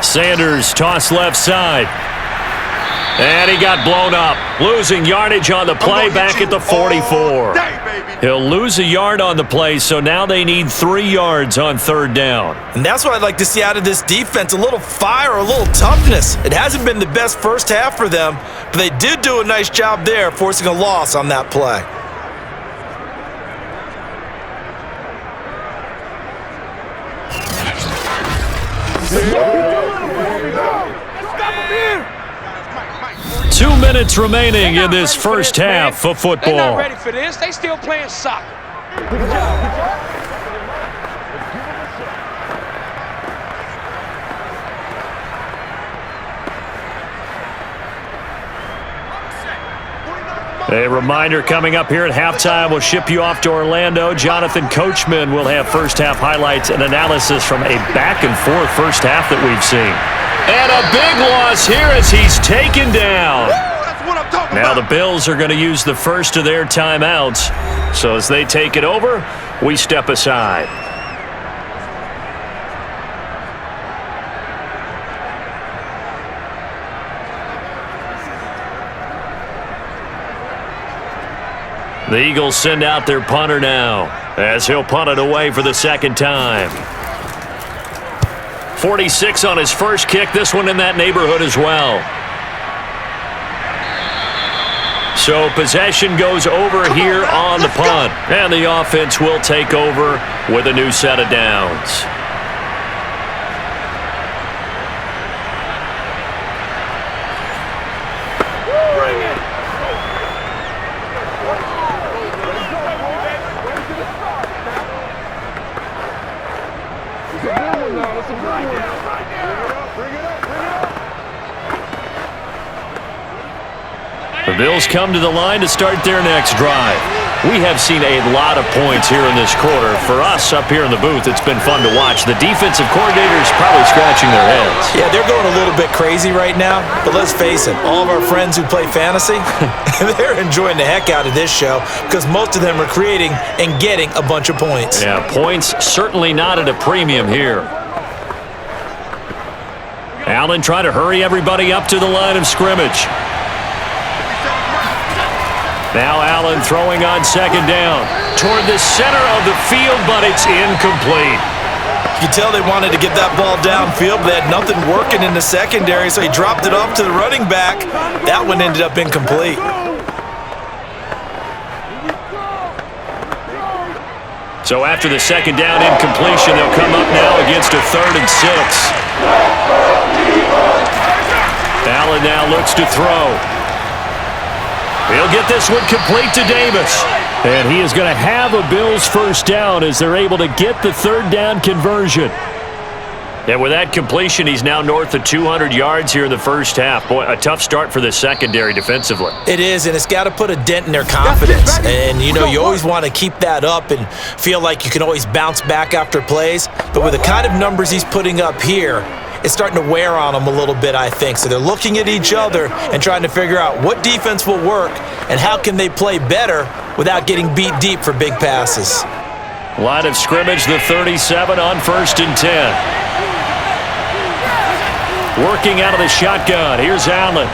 Sanders toss left side. And he got blown up. Losing yardage on the play back at the 44. He'll lose a yard on the play, so now they need 3 yards on 3rd down. And that's what I'd like to see out of this defense, a little fire, a little toughness. It hasn't been the best first half for them, but they did do a nice job there, forcing a loss on that play. Two minutes remaining in this first half of football. They're not ready for this. They still playing soccer. A reminder coming up here at halftime. We'll ship you off to Orlando. Jonathan Coachman will have first half highlights and analysis from a back-and-forth first half that we've seen. And a big loss here as he's taken down. Now the Bills are going to use the first of their timeouts. So as they take it over, we step aside. The Eagles send out their punter now as he'll punt it away for the 2nd time. 46 on his first kick. This one in that neighborhood as well. So possession goes over here on the punt. And the offense will take over with a new set of downs. The Bills come to the line to start their next drive. We have seen a lot of points here in this quarter. For us up here in the booth, it's been fun to watch. The defensive coordinators probably scratching their heads. Yeah, they're going a little bit crazy right now, but let's face it, all of our friends who play fantasy, they're enjoying the heck out of this show because most of them are creating and getting a bunch of points. Yeah, points certainly not at a premium here. Allen trying to hurry everybody up to the line of scrimmage. Now Allen throwing on second down toward the center of the field, but it's incomplete. You can tell they wanted to get that ball downfield, but they had nothing working in the secondary, so he dropped it off to the running back. That one ended up incomplete. So after the second down incompletion, they'll come up now against a 3rd and 6. Allen now looks to throw. He'll get this one complete to Davis. And he is going to have a Bills first down as they're able to get the 3rd down conversion. And with that completion, he's now north of 200 yards here in the first half. Boy, a tough start for the secondary defensively. It is, and it's got to put a dent in their confidence. And, you know, you always want to keep that up and feel like you can always bounce back after plays. But with the kind of numbers he's putting up here, it's starting to wear on them a little bit, I think. So they're looking at each other and trying to figure out what defense will work and how can they play better without getting beat deep for big passes. Line of scrimmage, the 37 on 1st and 10. Working out of the shotgun. Here's Allen.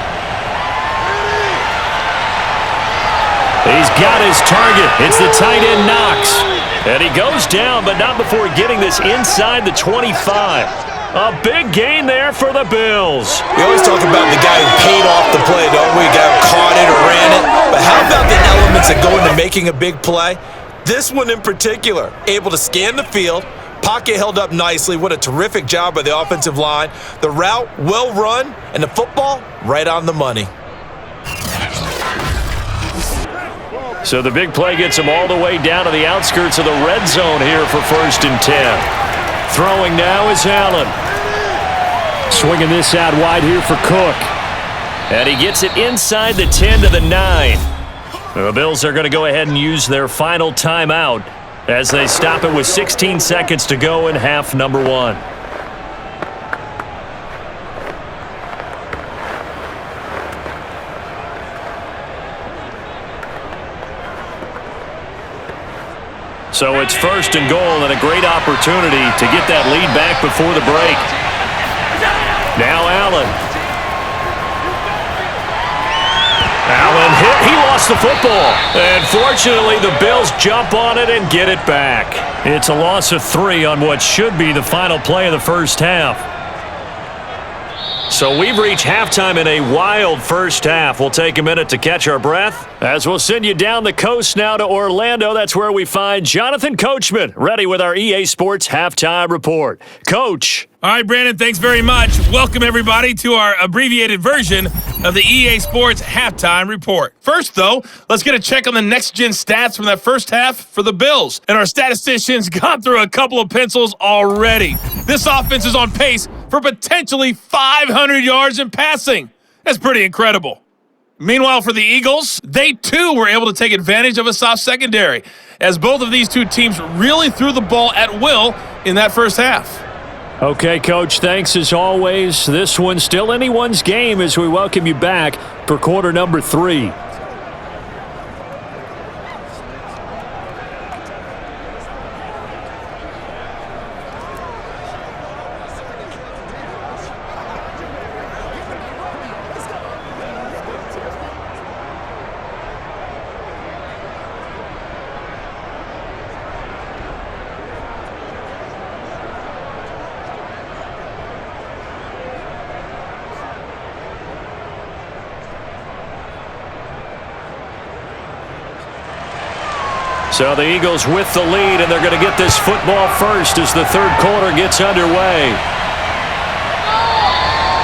He's got his target. It's the tight end Knox. And he goes down, but not before getting this inside the 25. A big gain there for the Bills. We always talk about the guy who paid off the play, don't we? The guy who caught it or ran it. But how about the elements that go into making a big play? This one in particular, able to scan the field, pocket held up nicely. What a terrific job by the offensive line. The route, well run, and the football, right on the money. So the big play gets him all the way down to the outskirts of the red zone here for 1st and 10. Throwing now is Allen. Swinging this out wide here for Cook. And he gets it inside the 10 to the 9. The Bills are going to go ahead and use their final timeout as they stop it with 16 seconds to go in half number 1. So it's 1st and goal and a great opportunity to get that lead back before the break. Now Allen. Allen hit. He lost the football. And fortunately, the Bills jump on it and get it back. It's a loss of 3 on what should be the final play of the first half. So we've reached halftime in a wild first half. We'll take a minute to catch our breath as we'll send you down the coast now to Orlando. That's where we find Jonathan Coachman, ready with our EA Sports Halftime Report. Coach. All right, Brandon, thanks very much. Welcome, everybody, to our abbreviated version of the EA Sports Halftime Report. First, though, let's get a check on the next-gen stats from that first half for the Bills. And our statisticians got through a couple of pencils already. This offense is on pace for potentially 500 yards in passing. That's pretty incredible. Meanwhile, for the Eagles, they, too, were able to take advantage of a soft secondary, as both of these two teams really threw the ball at will in that first half. Okay, Coach, thanks as always. This one's still anyone's game as we welcome you back for quarter number 3. So the Eagles with the lead, and they're going to get this football first as the third quarter gets underway.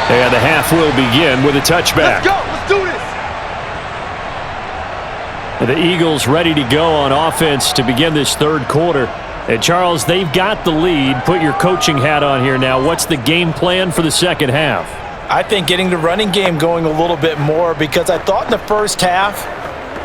And the half will begin with a touchback. Let's go. Let's do this. The Eagles ready to go on offense to begin this third quarter. And Charles, they've got the lead. Put your coaching hat on here now. What's the game plan for the second half? I think getting the running game going a little bit more, because I thought in the first half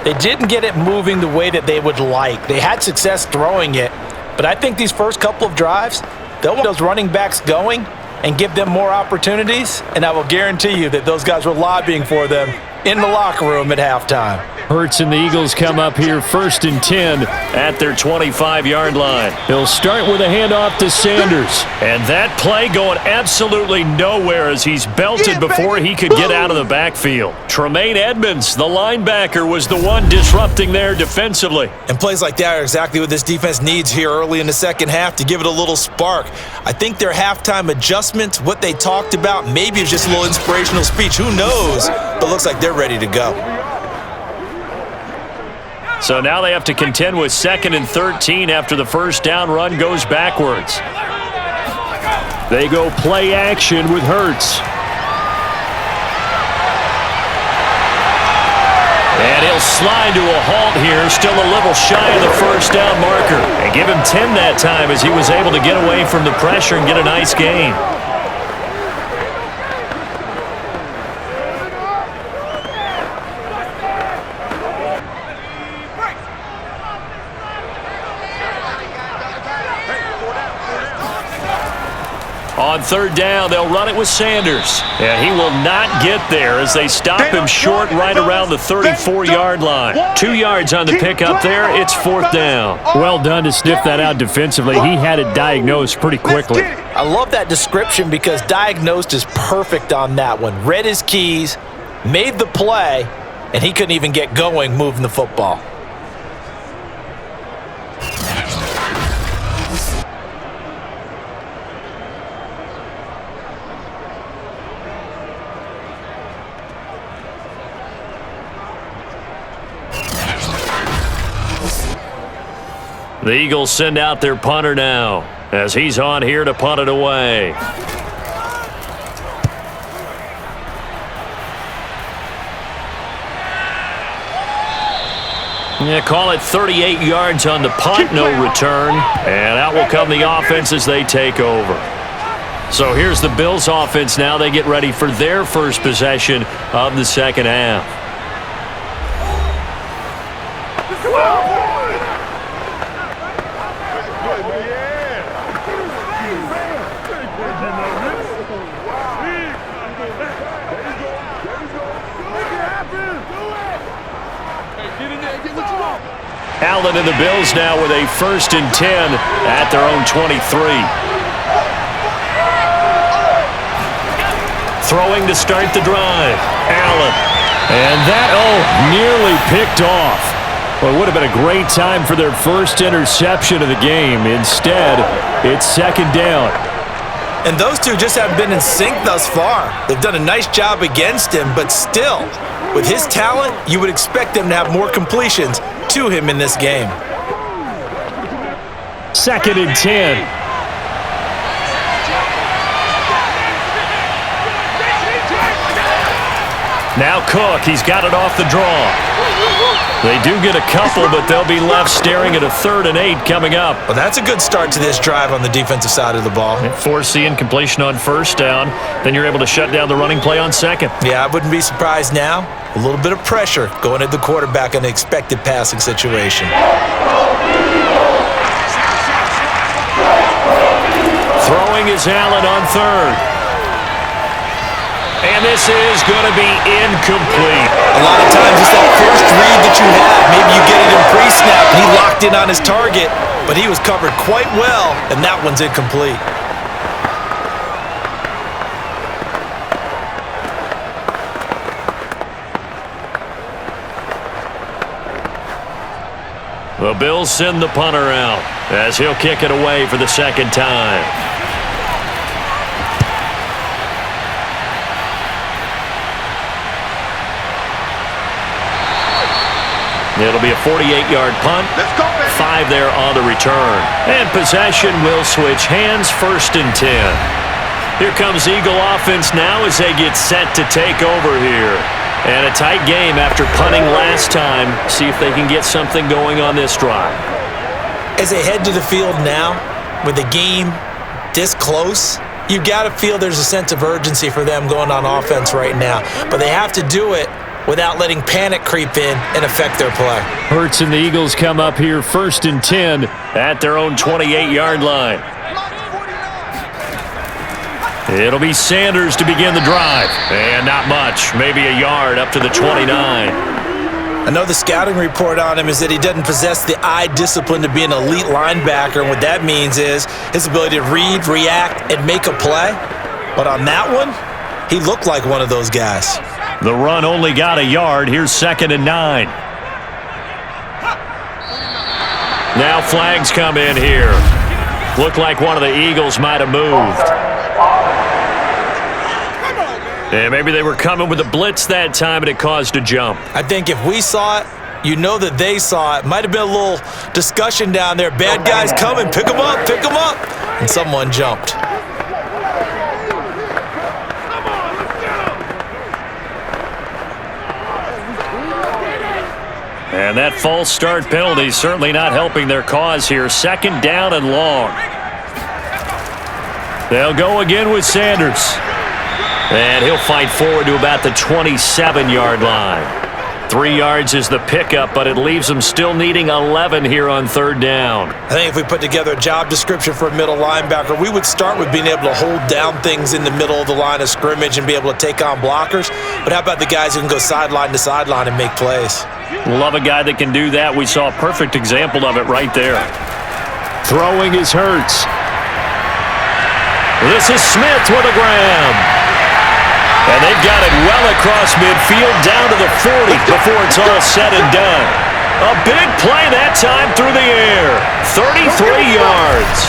They didn't get it moving the way that they would like. They had success throwing it, but I think these first couple of drives, they'll want those running backs going and give them more opportunities, and I will guarantee you that those guys were lobbying for them in the locker room at halftime. Hurts and the Eagles come up here 1st and 10 at their 25-yard line. He'll start with a handoff to Sanders. And that play going absolutely nowhere as he's belted before he could get out of the backfield. Tremaine Edmonds, the linebacker, was the one disrupting there defensively. And plays like that are exactly what this defense needs here early in the second half to give it a little spark. I think their halftime adjustment, what they talked about, maybe it's just a little inspirational speech. Who knows? But looks like they're ready to go. So now they have to contend with 2nd and 13 after the first down run goes backwards. They go play action with Hurts. And he'll slide to a halt here, still a little shy of the first down marker. And give him 10 that time as he was able to get away from the pressure and get a nice gain. On 3rd down, they'll run it with Sanders. And he will not get there as they stop him short right around the 34-yard line. 2 yards on the pickup there. It's 4th down. Well done to sniff that out defensively. He had it diagnosed pretty quickly. I love that description because diagnosed is perfect on that one. Read his keys, made the play, and he couldn't even get going moving the football. The Eagles send out their punter now as he's on here to punt it away. Yeah, call it 38 yards on the punt, no return. And out will come the offense as they take over. So here's the Bills offense now. They get ready for their first possession of the second half. Allen and the Bills now with a 1st and 10 at their own 23. Throwing to start the drive. Allen. And that, nearly picked off. Well, it would have been a great time for their first interception of the game. Instead, it's 2nd down. And those two just haven't been in sync thus far. They've done a nice job against him, but still, with his talent, you would expect them to have more completions to him in this game. 2nd and 10. Now Cook, he's got it off the draw. They do get a couple, but they'll be left staring at a 3rd and 8 coming up. Well, that's a good start to this drive on the defensive side of the ball. Force the incompletion on 1st down. Then you're able to shut down the running play on 2nd. Yeah, I wouldn't be surprised now. A little bit of pressure going at the quarterback in an expected passing situation. Throwing is Allen on 3rd. And this is going to be incomplete. A lot of times it's that first read that you have. Maybe you get it in pre-snap and he locked in on his target, but he was covered quite well, and that one's incomplete. The Bills send the punter out as he'll kick it away for the 2nd time. It'll be a 48-yard punt. 5 there on the return. And possession will switch hands, 1st and 10. Here comes Eagle offense now as they get set to take over here. And a tight game after punting last time. See if they can get something going on this drive. As they head to the field now, with the game this close, you've got to feel there's a sense of urgency for them going on offense right now. But they have to do it without letting panic creep in and affect their play. Hurts and the Eagles come up here 1st and 10 at their own 28-yard line. It'll be Sanders to begin the drive. And not much, maybe a yard up to the 29. I know the scouting report on him is that he doesn't possess the eye discipline to be an elite linebacker, and what that means is his ability to read, react, and make a play. But on that one, he looked like one of those guys. The run only got a yard. Here's 2nd and 9. Now flags come in here. Looked like one of the Eagles might have moved. And maybe they were coming with a blitz that time and it caused a jump. I think if we saw it, you know that they saw it. Might have been a little discussion down there. Bad guys coming, pick them up, pick them up. And someone jumped. And that false start penalty certainly not helping their cause here. 2nd down and long. They'll go again with Sanders. And he'll fight forward to about the 27-yard line. 3 yards is the pickup, but it leaves him still needing 11 here on 3rd down. I think if we put together a job description for a middle linebacker, we would start with being able to hold down things in the middle of the line of scrimmage and be able to take on blockers. But how about the guys who can go sideline to sideline and make plays? Love a guy that can do that. We saw a perfect example of it right there. Throwing is Hurts. This is Smith with a grab. And they've got it well across midfield down to the 40 before it's all said and done. A big play that time through the air. 33 yards.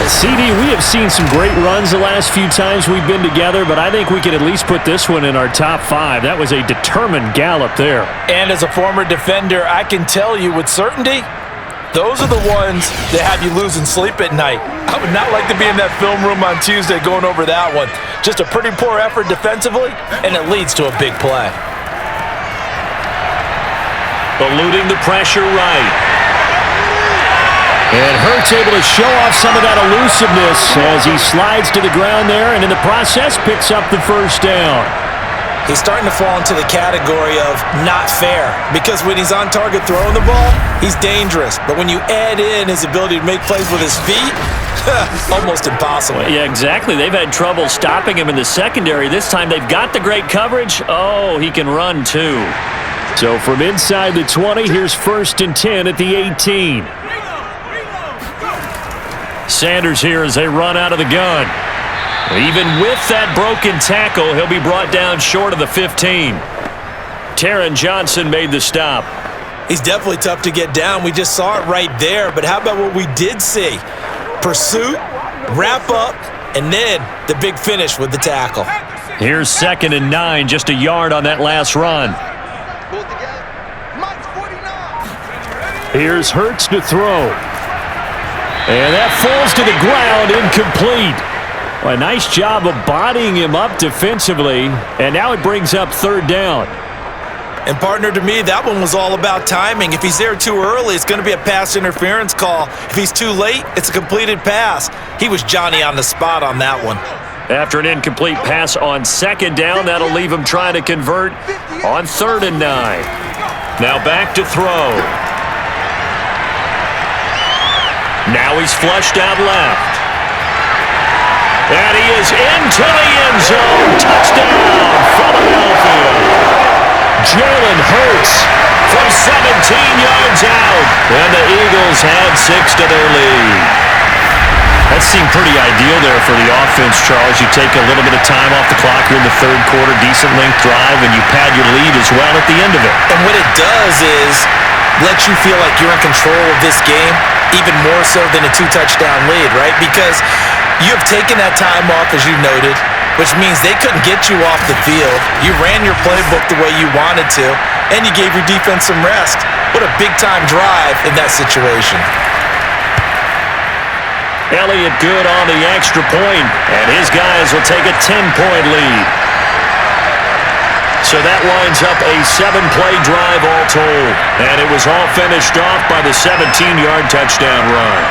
CD, we have seen some great runs the last few times we've been together, but I think we can at least put this one in our top 5. That was a determined gallop there. And as a former defender, I can tell you with certainty, those are the ones that have you losing sleep at night. I would not like to be in that film room on Tuesday going over that one. Just a pretty poor effort defensively, and it leads to a big play. Eluding the pressure right. And Hurts able to show off some of that elusiveness as he slides to the ground there, and in the process picks up the 1st down. He's starting to fall into the category of not fair, because when he's on target throwing the ball, he's dangerous. But when you add in his ability to make plays with his feet, almost impossible. Yeah, exactly. They've had trouble stopping him in the secondary. This time they've got the great coverage. Oh, he can run too. So from inside the 20, here's 1st and 10 at the 18. Sanders here as they run out of the gun. Even with that broken tackle, he'll be brought down short of the 15. Taron Johnson made the stop. He's definitely tough to get down. We just saw it right there. But how about what we did see? Pursuit, wrap up, and then the big finish with the tackle. Here's 2nd and 9, just a yard on that last run. Here's Hurts to throw. And that falls to the ground, incomplete. Well, a nice job of bodying him up defensively, and now it brings up 3rd down. And partner, to me, that one was all about timing. If he's there too early, it's going to be a pass interference call. If he's too late, it's a completed pass. He was Johnny on the spot on that one. After an incomplete pass on 2nd down, that'll leave him trying to convert on 3rd and 9. Now back to throw. Now he's flushed out left. And he is into the end zone. Touchdown, Philadelphia. Jalen Hurts from 17 yards out. And the Eagles had 6 to their lead. That seemed pretty ideal there for the offense, Charles. You take a little bit of time off the clock here in the 3rd quarter, decent length drive, and you pad your lead as well at the end of it. And what it does is let you feel like you're in control of this game, even more so than a 2-touchdown lead, right? Because you have taken that time off, as you noted, which means they couldn't get you off the field. You ran your playbook the way you wanted to, and you gave your defense some rest. What a big-time drive in that situation. Elliott good on the extra point, and his guys will take a 10-point lead. So that winds up a 7-play drive all told, and it was all finished off by the 17-yard touchdown run.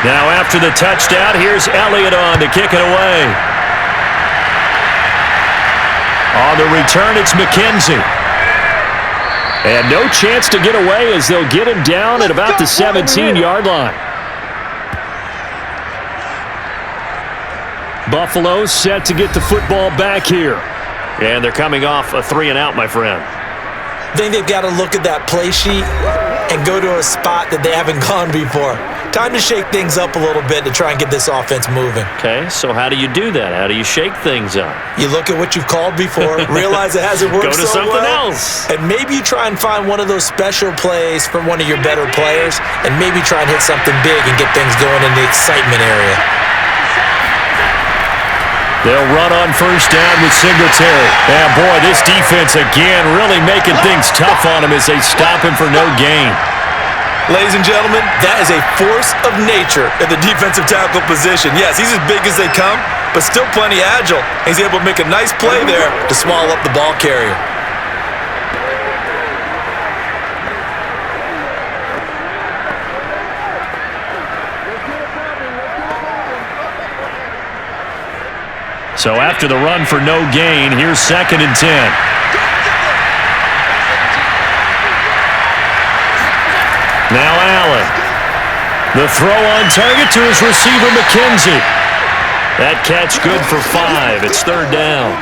Now after the touchdown, here's Elliott on to kick it away. On the return, it's McKenzie. And no chance to get away as they'll get him down at about the 17-yard line. Buffalo set to get the football back here. And they're coming off a 3-and-out, my friend. I think they've got to look at that play sheet and go to a spot that they haven't gone before. Time to shake things up a little bit to try and get this offense moving. Okay, so how do you do that? How do you shake things up? You look at what you've called before, realize it hasn't worked Go to so something well, else. and maybe you try and find one of those special plays from one of your better players, and maybe try and hit something big and get things going in the excitement area. They'll run on first down with Singletary. And boy, this defense again really making things tough on him as they stop him for no gain. Ladies and gentlemen, that is a force of nature at the defensive tackle position. Yes, he's as big as they come, but still plenty agile. He's able to make a nice play there to swallow up the ball carrier. So after the run for no gain, here's 2nd and 10. Now Allen. The throw on target to his receiver, McKenzie. That catch good for 5. It's 3rd down.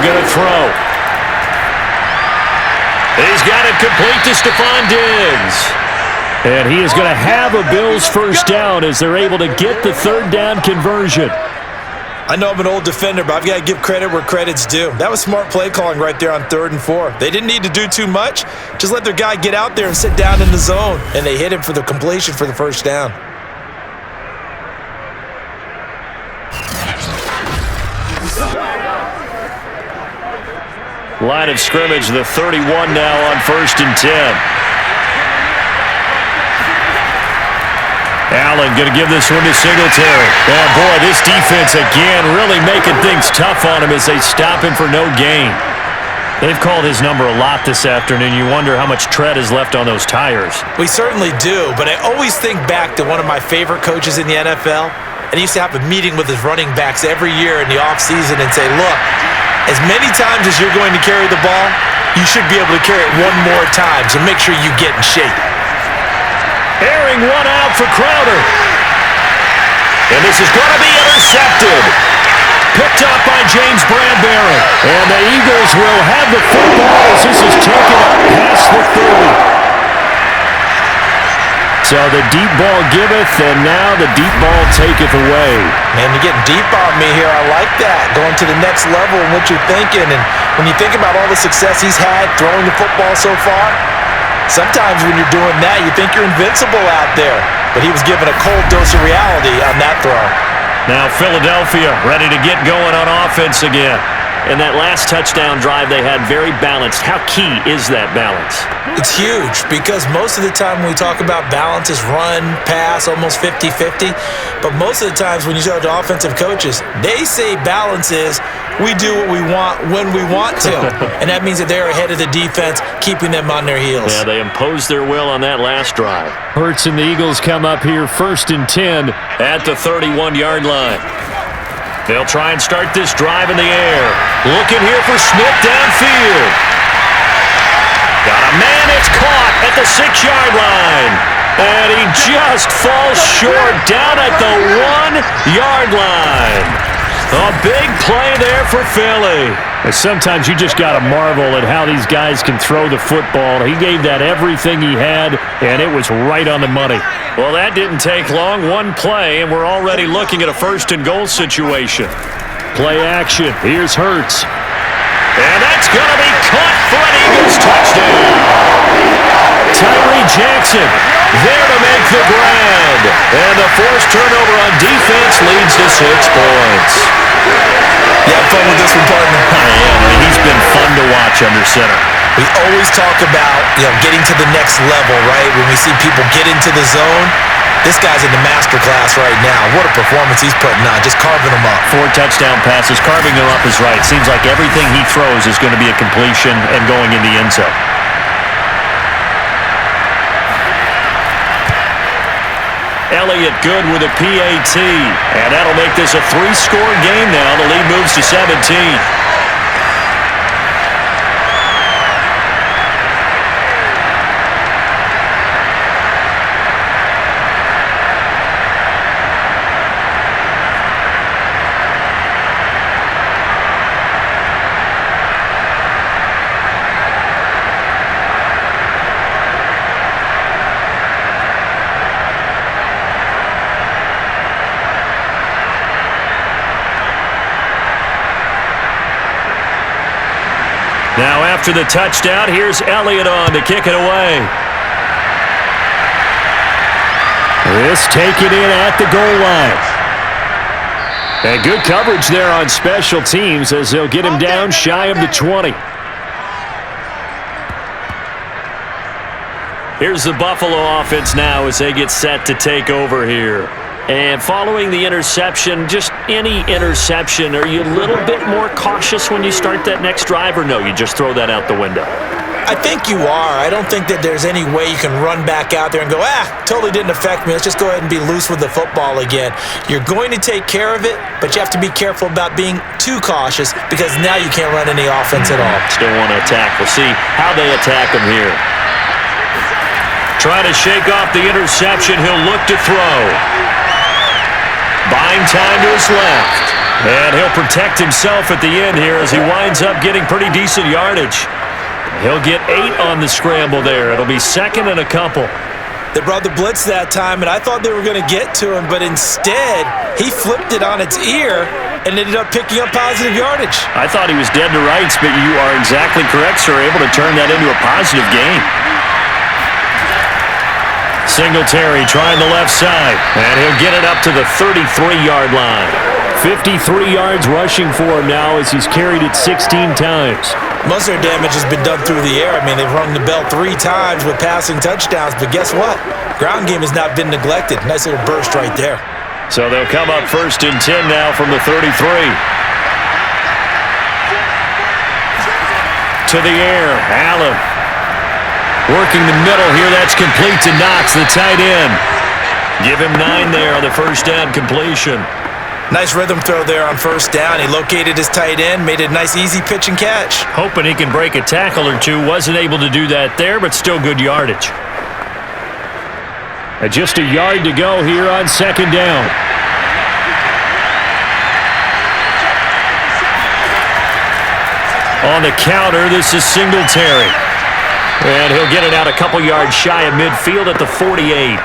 Going to throw. He's got it complete to Stephon Diggs. And he is going to have a Bills first down as they're able to get the 3rd down conversion. I know I'm an old defender, but I've got to give credit where credit's due. That was smart play calling right there on 3rd and 4. They didn't need to do too much. Just let their guy get out there and sit down in the zone. And they hit him for the completion for the first down. Line of scrimmage, the 31 now on 1st and 10. Allen going to give this one to Singletary. Oh, boy, this defense again really making things tough on him as they stop him for no gain. They've called his number a lot this afternoon. You wonder how much tread is left on those tires. We certainly do, but I always think back to one of my favorite coaches in the NFL, and he used to have a meeting with his running backs every year in the offseason and say, look, as many times as you're going to carry the ball, you should be able to carry it one more time, so make sure you get in shape. Airing one out for Crowder. And this is going to be intercepted. Picked up by James Bradbury. And the Eagles will have the football as this is taken up past the 30. So the deep ball giveth, and now the deep ball taketh away. Man, you're getting deep on me here. I like that. Going to the next level in what you're thinking. And when you think about all the success he's had throwing the football so far, sometimes when you're doing that, you think you're invincible out there. But he was given a cold dose of reality on that throw. Now Philadelphia ready to get going on offense again. And that last touchdown drive they had very balanced. How key is that balance? It's huge because most of the time when we talk about balance is run, pass, almost 50-50. But most of the times when you talk to offensive coaches, they say balance is we do what we want when we want to. And that means that they're ahead of the defense, keeping them on their heels. Yeah, they imposed their will on that last drive. Hurts and the Eagles come up here 1st and 10 at the 31-yard line. They'll try and start this drive in the air. Looking here for Smith downfield. Got a man, it's caught at the 6-yard line. And he just falls short down at the 1-yard line. A big play there for Philly. Sometimes you just got to marvel at how these guys can throw the football. He gave that everything he had, and it was right on the money. Well, that didn't take long. One play, and we're already looking at a 1st and goal situation. Play action. Here's Hurts. And that's going to be caught for an Eagles touchdown. Tyree Jackson there to make the grab. And the forced turnover on defense leads to 6 points. You have fun with this one, partner? I am. I mean, he's been fun to watch under center. We always talk about, getting to the next level, right? When we see people get into the zone, this guy's in the master class right now. What a performance he's putting on, just carving them up. 4 touchdown passes. Carving them up is right. Seems like everything he throws is going to be a completion and going in the end zone. Elliott good with a PAT. And that'll make this a 3-score game now. The lead moves to 17. Now after the touchdown, here's Elliott on to kick it away. This taken in at the goal line. And good coverage there on special teams as they'll get him down shy of the 20. Here's the Buffalo offense now as they get set to take over here. And following the interception, just any interception, are you a little bit more cautious when you start that next drive, or no, you just throw that out the window? I think you are. I don't think that there's any way you can run back out there and go, totally didn't affect me. Let's just go ahead and be loose with the football again. You're going to take care of it, but you have to be careful about being too cautious because now you can't run any offense at all. Still want to attack. We'll see how they attack him here. Trying to shake off the interception. He'll look to throw. Buying time to his left. And he'll protect himself at the end here as he winds up getting pretty decent yardage. He'll get 8 on the scramble there. It'll be second and a couple. They brought the blitz that time, and I thought they were going to get to him, but instead, he flipped it on its ear and ended up picking up positive yardage. I thought he was dead to rights, but you are exactly correct, sir. Able to turn that into a positive gain. Singletary trying the left side, and he'll get it up to the 33-yard line. 53 yards rushing for him now as he's carried it 16 times. Most of their damage has been done through the air. I mean, they've rung the bell 3 times with passing touchdowns, but guess what? Ground game has not been neglected. Nice little burst right there. So they'll come up 1st and 10 now from the 33. To the air, Allen. Working the middle here, that's complete to Knox, the tight end. Give him 9 there on the first down completion. Nice rhythm throw there on first down. He located his tight end, made it a nice easy pitch and catch. Hoping he can break a tackle or two. Wasn't able to do that there, but still good yardage. Just a yard to go here on second down. On the counter, this is Singletary. And he'll get it out a couple yards shy of midfield at the 48.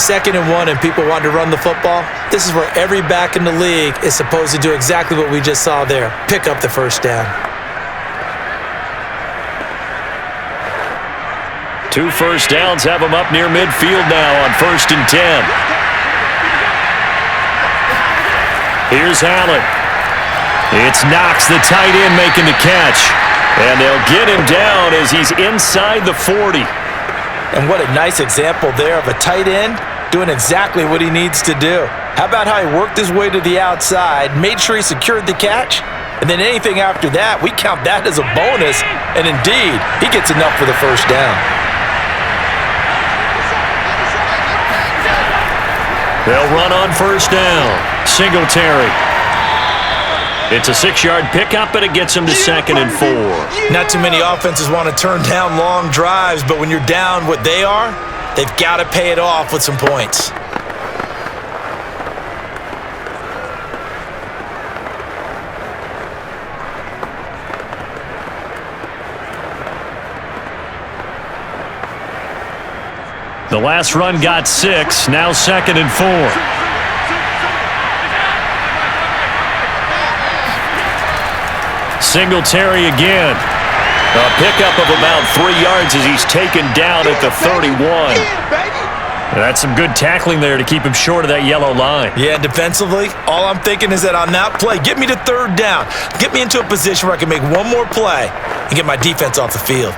2nd and 1 and people want to run the football. This is where every back in the league is supposed to do exactly what we just saw there. Pick up the first down. 2 first downs have him up near midfield now on 1st and 10. Here's Allen. It's Knox, the tight end, making the catch. And they'll get him down as he's inside the 40. And what a nice example there of a tight end doing exactly what he needs to do. How about how he worked his way to the outside, made sure he secured the catch, and then anything after that, we count that as a bonus. And indeed, he gets enough for the first down. They'll run on first down. Singletary. It's a 6-yard pickup, and it gets him to 2nd and 4. Not too many offenses want to turn down long drives, but when you're down what they are, they've got to pay it off with some points. The last run got 6, now 2nd and 4. Singletary again. A pickup of about 3 yards as he's taken down at the 31. That's some good tackling there to keep him short of that yellow line. Yeah, defensively, all I'm thinking is that on that play, get me to third down. Get me into a position where I can make one more play and get my defense off the field.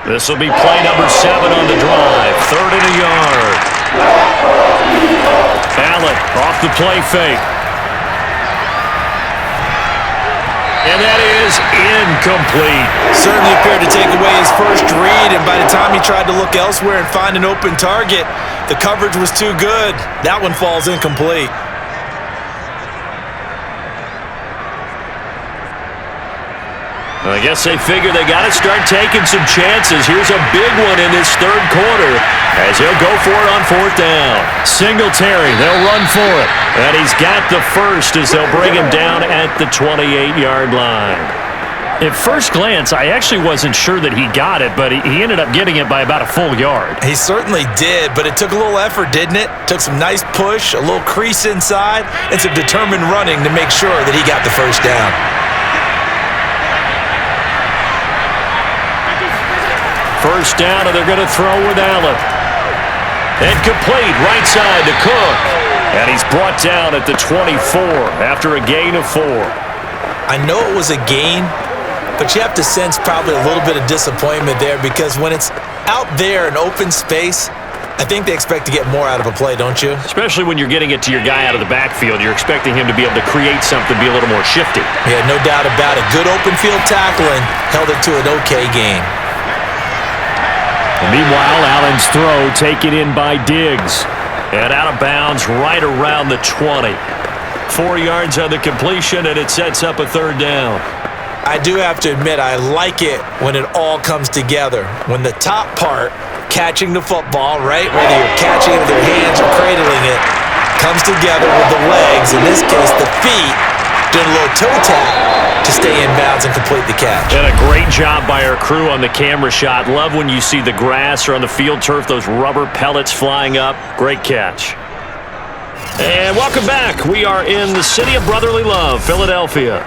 This will be play number 7 on the drive. 3rd and a yard. Allen off the play fake. And that is incomplete. Certainly appeared to take away his first read, and by the time he tried to look elsewhere and find an open target, the coverage was too good. That one falls incomplete. I guess they figure they got to start taking some chances. Here's a big one in this 3rd quarter as he'll go for it on 4th down. Singletary, they'll run for it. And he's got the first as they'll bring him down at the 28-yard line. At first glance, I actually wasn't sure that he got it, but he ended up getting it by about a full yard. He certainly did, but it took a little effort, didn't it? Took some nice push, a little crease inside, and some determined running to make sure that he got the first down. First down, and they're going to throw with Allen. And complete, right side to Cook. And he's brought down at the 24 after a gain of 4. I know it was a gain, but you have to sense probably a little bit of disappointment there because when it's out there in open space, I think they expect to get more out of a play, don't you? Especially when you're getting it to your guy out of the backfield. You're expecting him to be able to create something, be a little more shifty. Yeah, no doubt about it. Good open field tackling held it to an okay gain. Meanwhile, Allen's throw taken in by Diggs. And out of bounds right around the 20. 4 yards on the completion, and it sets up a 3rd down. I do have to admit, I like it when it all comes together. When the top part, catching the football, right, whether you're catching it with your hands or cradling it, comes together with the legs, in this case the feet, doing a little toe tap to stay in bounds and complete the catch. And a great job by our crew on the camera shot. Love when you see the grass or on the field turf, those rubber pellets flying up. Great catch. And welcome back. We are in the city of brotherly love, Philadelphia.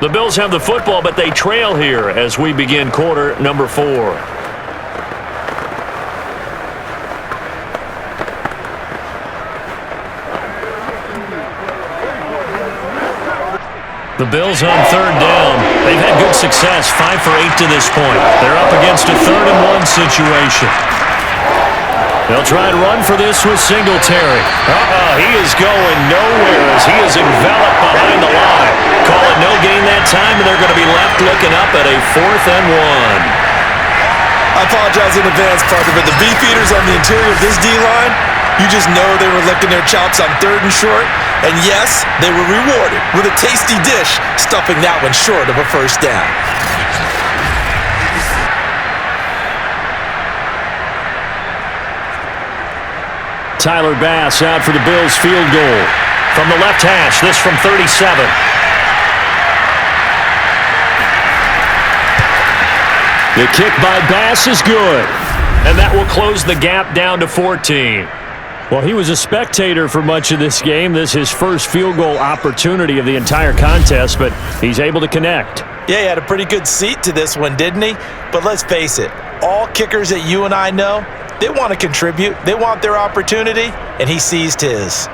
The Bills have the football, but they trail here as we begin quarter number 4. The Bills on 3rd down. They've had good success, 5 for 8 to this point. They're up against a 3rd and 1 situation. They'll try and run for this with Singletary. He is going nowhere as he is enveloped behind the line. Call it no gain that time, and they're going to be left looking up at a 4th and 1. I apologize in advance, partner, but the beefeaters on the interior of this D-line, you just know they were licking their chops on 3rd and short. And yes, they were rewarded with a tasty dish, stuffing that one short of a first down. Tyler Bass out for the Bills field goal. From the left hash, this from 37. The kick by Bass is good. And that will close the gap down to 14. Well, he was a spectator for much of this game. This is his first field goal opportunity of the entire contest, but he's able to connect. Yeah, he had a pretty good seat to this one, didn't he? But let's face it, all kickers that you and I know, they want to contribute. They want their opportunity, and he seized his.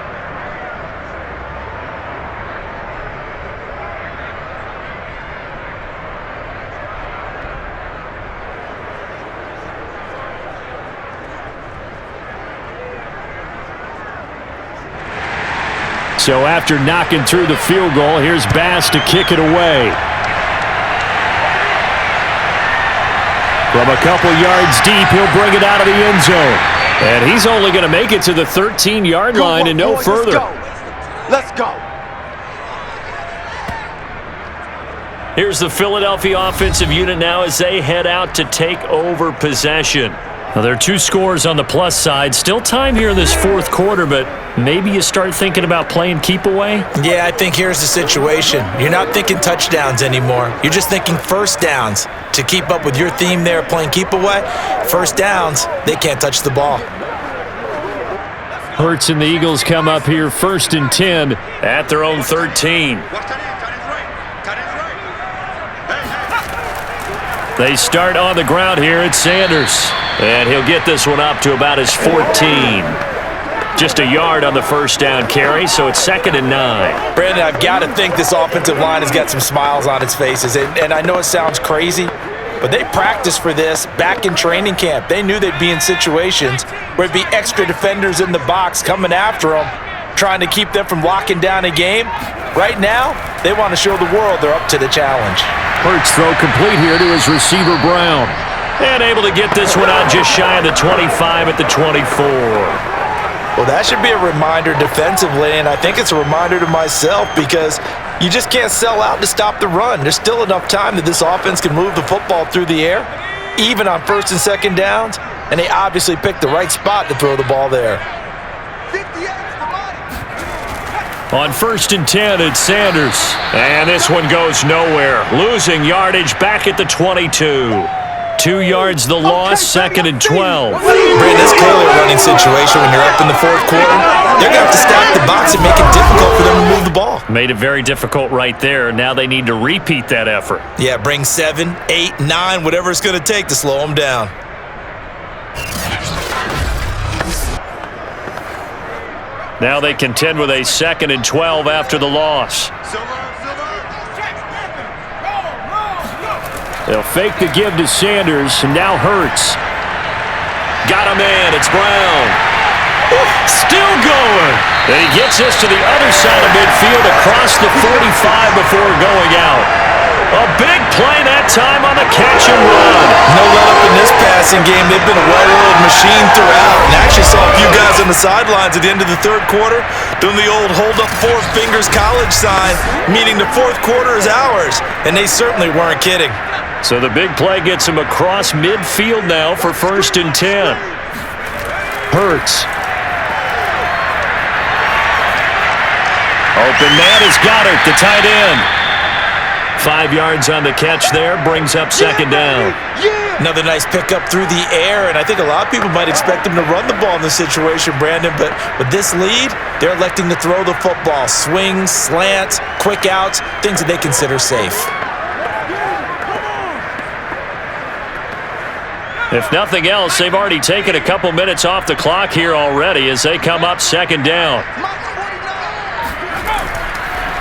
So after knocking through the field goal, here's Bass to kick it away. From a couple yards deep, he'll bring it out of the end zone. And he's only going to make it to the 13-yard line and no further. Let's go. Here's the Philadelphia offensive unit now as they head out to take over possession. Now, there are 2 scores on the plus side. Still time here in this 4th quarter, but maybe you start thinking about playing keep away? Yeah, I think here's the situation. You're not thinking touchdowns anymore. You're just thinking first downs. To keep up with your theme there, playing keep away, first downs, they can't touch the ball. Hurts and the Eagles come up here 1st and 10 at their own 13. They start on the ground here at Sanders. And he'll get this one up to about his 14. Just a yard on the first down carry, so it's 2nd and 9. Brandon, I've got to think this offensive line has got some smiles on its faces. And I know it sounds crazy, but they practiced for this back in training camp. They knew they'd be in situations where it'd be extra defenders in the box coming after them, trying to keep them from locking down a game. Right now, they want to show the world they're up to the challenge. Hurts throw complete here to his receiver, Brown. And able to get this one out just shy of the 25 at the 24. Well, that should be a reminder defensively, and I think it's a reminder to myself because you just can't sell out to stop the run. There's still enough time that this offense can move the football through the air, even on 1st and 2nd downs, and they obviously picked the right spot to throw the ball there. On 1st and 10, it's Sanders. And this one goes nowhere. Losing yardage back at the 22. 2 yards the loss, 2nd and 12. Brandon, this clearly a running situation when you're up in the 4th quarter. They're going to have to stack the box and make it difficult for them to move the ball. Made it very difficult right there. Now they need to repeat that effort. Yeah, bring 7, 8, 9, whatever it's going to take to slow them down. Now they contend with a 2nd and 12 after the loss. They'll fake the give to Sanders, and now Hurts. Got him in. It's Brown. Still going. And he gets this to the other side of midfield across the 45 before going out. A big play that time on the catch and run. No let-up in this passing game. They've been a well-oiled machine throughout. And I actually saw a few guys on the sidelines at the end of the 3rd quarter doing the old hold-up 4 fingers college sign, meaning the 4th quarter is ours. And they certainly weren't kidding. So the big play gets him across midfield now for 1st and 10. Hurts. Open man has got it, the tight end. 5 yards on the catch there, brings up 2nd down. Another nice pickup through the air, and I think a lot of people might expect him to run the ball in this situation, Brandon, but with this lead, they're electing to throw the football. Swings, slants, quick outs, things that they consider safe. If nothing else, they've already taken a couple minutes off the clock here already as they come up 2nd down.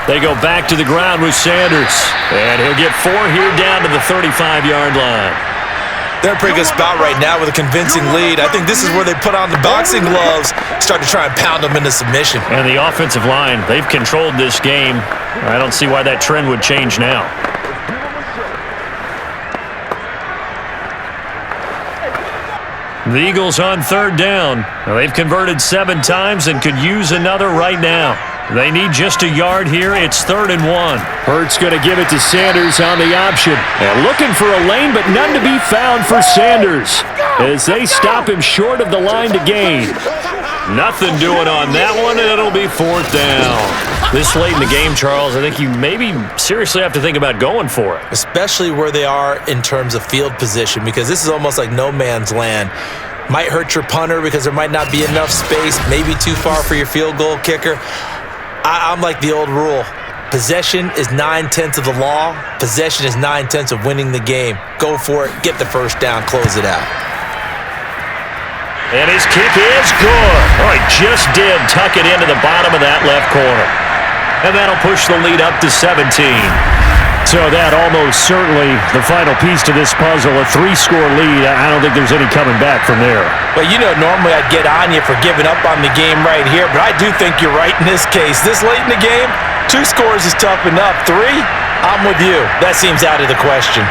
They go back to the ground with Sanders, and he'll get 4 here down to the 35-yard line. They're in a pretty good spot right now with a convincing lead. I think this is where they put on the boxing gloves, start to try and pound them into submission. And the offensive line, they've controlled this game. I don't see why that trend would change now. The Eagles on 3rd down. Now, they've converted 7 times and could use another right now. They need just a yard here. It's 3rd and 1. Hurts going to give it to Sanders on the option. And looking for a lane, but none to be found for Sanders as they stop him short of the line to gain. Nothing doing on that one, and it'll be 4th down. This late in the game, Charles, I think you maybe seriously have to think about going for it. Especially where they are in terms of field position, because this is almost like no man's land. Might hurt your punter because there might not be enough space, maybe too far for your field goal kicker. I'm like the old rule. Possession is 9/10 of the law. Possession is 9/10 of winning the game. Go for it. Get the first down. Close it out. And his kick is good. Oh, he just did tuck it into the bottom of that left corner. And that'll push the lead up to 17. So that almost certainly the final piece to this puzzle, a 3-score lead. I don't think there's any coming back from there. Well, you know, normally I'd get on you for giving up on the game right here, but I do think you're right in this case. This late in the game, 2 scores is tough enough. 3, I'm with you. That seems out of the question.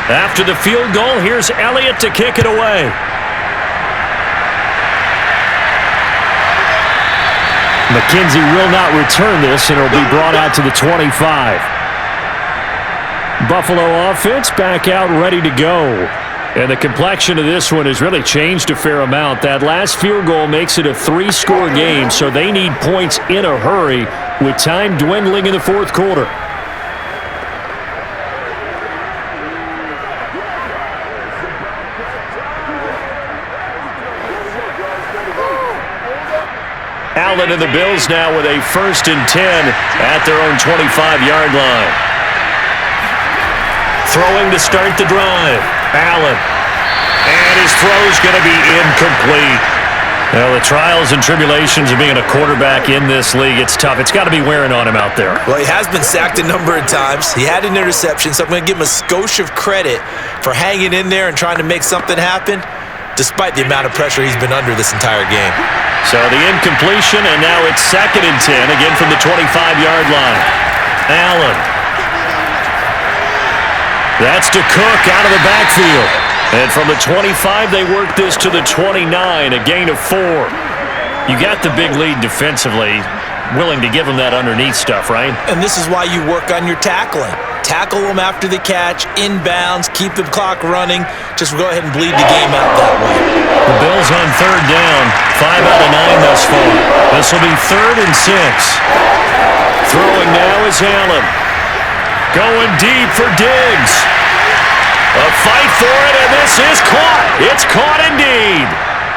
After the field goal, here's Elliott to kick it away. McKenzie will not return this, and it'll be brought out to the 25. Buffalo offense back out ready to go. And the complexion of this one has really changed a fair amount. That last field goal makes it a 3-score game, so they need points in a hurry with time dwindling in the 4th quarter. Allen and the Bills now with a 1st and 10 at their own 25-yard line. Throwing to start the drive. Allen. And his throw's going to be incomplete. Well, the trials and tribulations of being a quarterback in this league, it's tough. It's got to be wearing on him out there. Well, he has been sacked a number of times. He had an interception, so I'm going to give him a skosh of credit for hanging in there and trying to make something happen, despite the amount of pressure he's been under this entire game. So the incompletion, and now it's 2nd and 10, again from the 25-yard line. Allen. That's to Cook out of the backfield. And from the 25, they work this to the 29, a gain of 4. You got the big lead defensively, willing to give them that underneath stuff, right? And this is why you work on your tackling. Tackle them after the catch, inbounds, keep the clock running. Just go ahead and bleed the game out that way. The Bills on 3rd down, 5 out of 9 thus far. This will be 3rd and 6. Throwing now is Allen. Going deep for Diggs. A fight for it, and this is caught. It's caught indeed.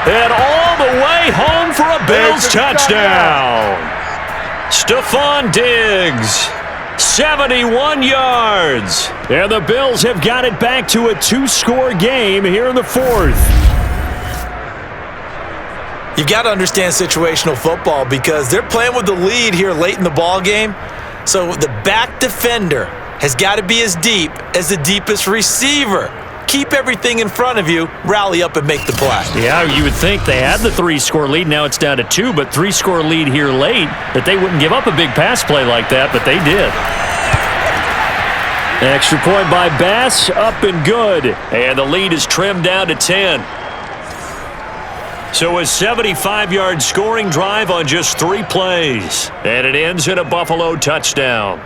And all the way home for a Bills touchdown. Stephon Diggs, 71 yards. And the Bills have got it back to a 2-score game here in the 4th. You've got to understand situational football because they're playing with the lead here late in the ball game. So the back defender has got to be as deep as the deepest receiver. Keep everything in front of you, rally up and make the play. Yeah, you would think they had the 3-score lead. Now it's down to 2, but 3-score lead here late, that they wouldn't give up a big pass play like that, but they did. Extra point by Bass, up and good. And the lead is trimmed down to 10. So a 75-yard scoring drive on just 3 plays. And it ends in a Buffalo touchdown.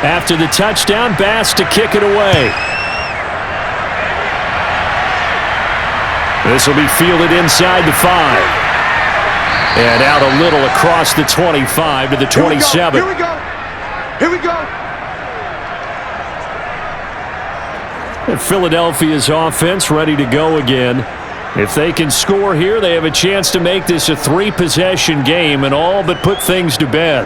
After the touchdown, Bass to kick it away. This will be fielded inside the 5. And out a little across the 25 to the 27. Here we go. Here we go. And Philadelphia's offense ready to go again. If they can score here, they have a chance to make this a 3-possession game and all but put things to bed.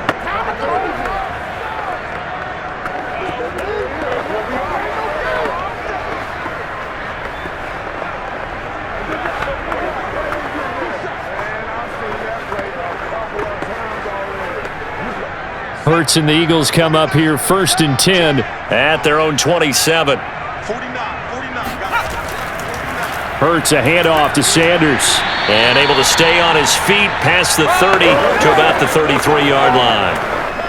Hurts and the Eagles come up here 1st and 10 at their own 27. 49. Hurts a handoff to Sanders. And able to stay on his feet past the 30 to about the 33-yard line.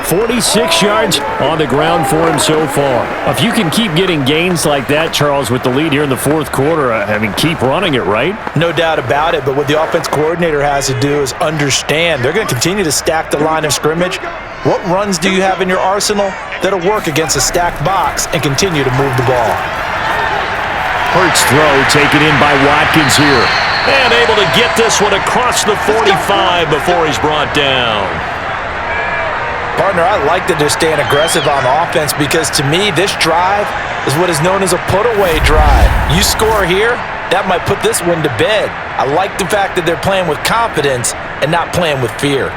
46 yards on the ground for him so far. If you can keep getting gains like that, Charles, with the lead here in the 4th quarter, I mean, keep running it, right? No doubt about it, but what the offense coordinator has to do is understand they're going to continue to stack the line of scrimmage. What runs do you have in your arsenal that'll work against a stacked box and continue to move the ball? Hurts throw taken in by Watkins here. And able to get this one across the 45 before he's brought down. Partner, I like that they're staying aggressive on offense because to me, this drive is what is known as a put-away drive. You score here, that might put this one to bed. I like the fact that they're playing with confidence and not playing with fear.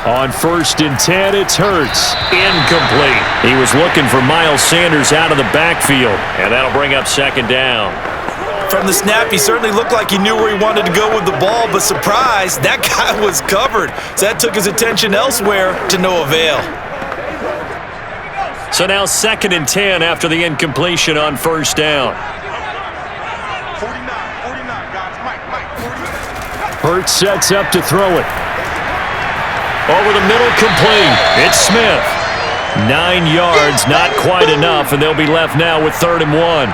On 1st and 10, it's Hurts. Incomplete. He was looking for Miles Sanders out of the backfield, and that'll bring up 2nd down. From the snap, he certainly looked like he knew where he wanted to go with the ball, but surprise, that guy was covered. So that took his attention elsewhere to no avail. So now 2nd and 10 after the incompletion on 1st down. 49, guys. Mike, 49. Hurts sets up to throw it. Over the middle, complete. It's Smith. 9 yards, not quite enough, and they'll be left now with 3rd and 1.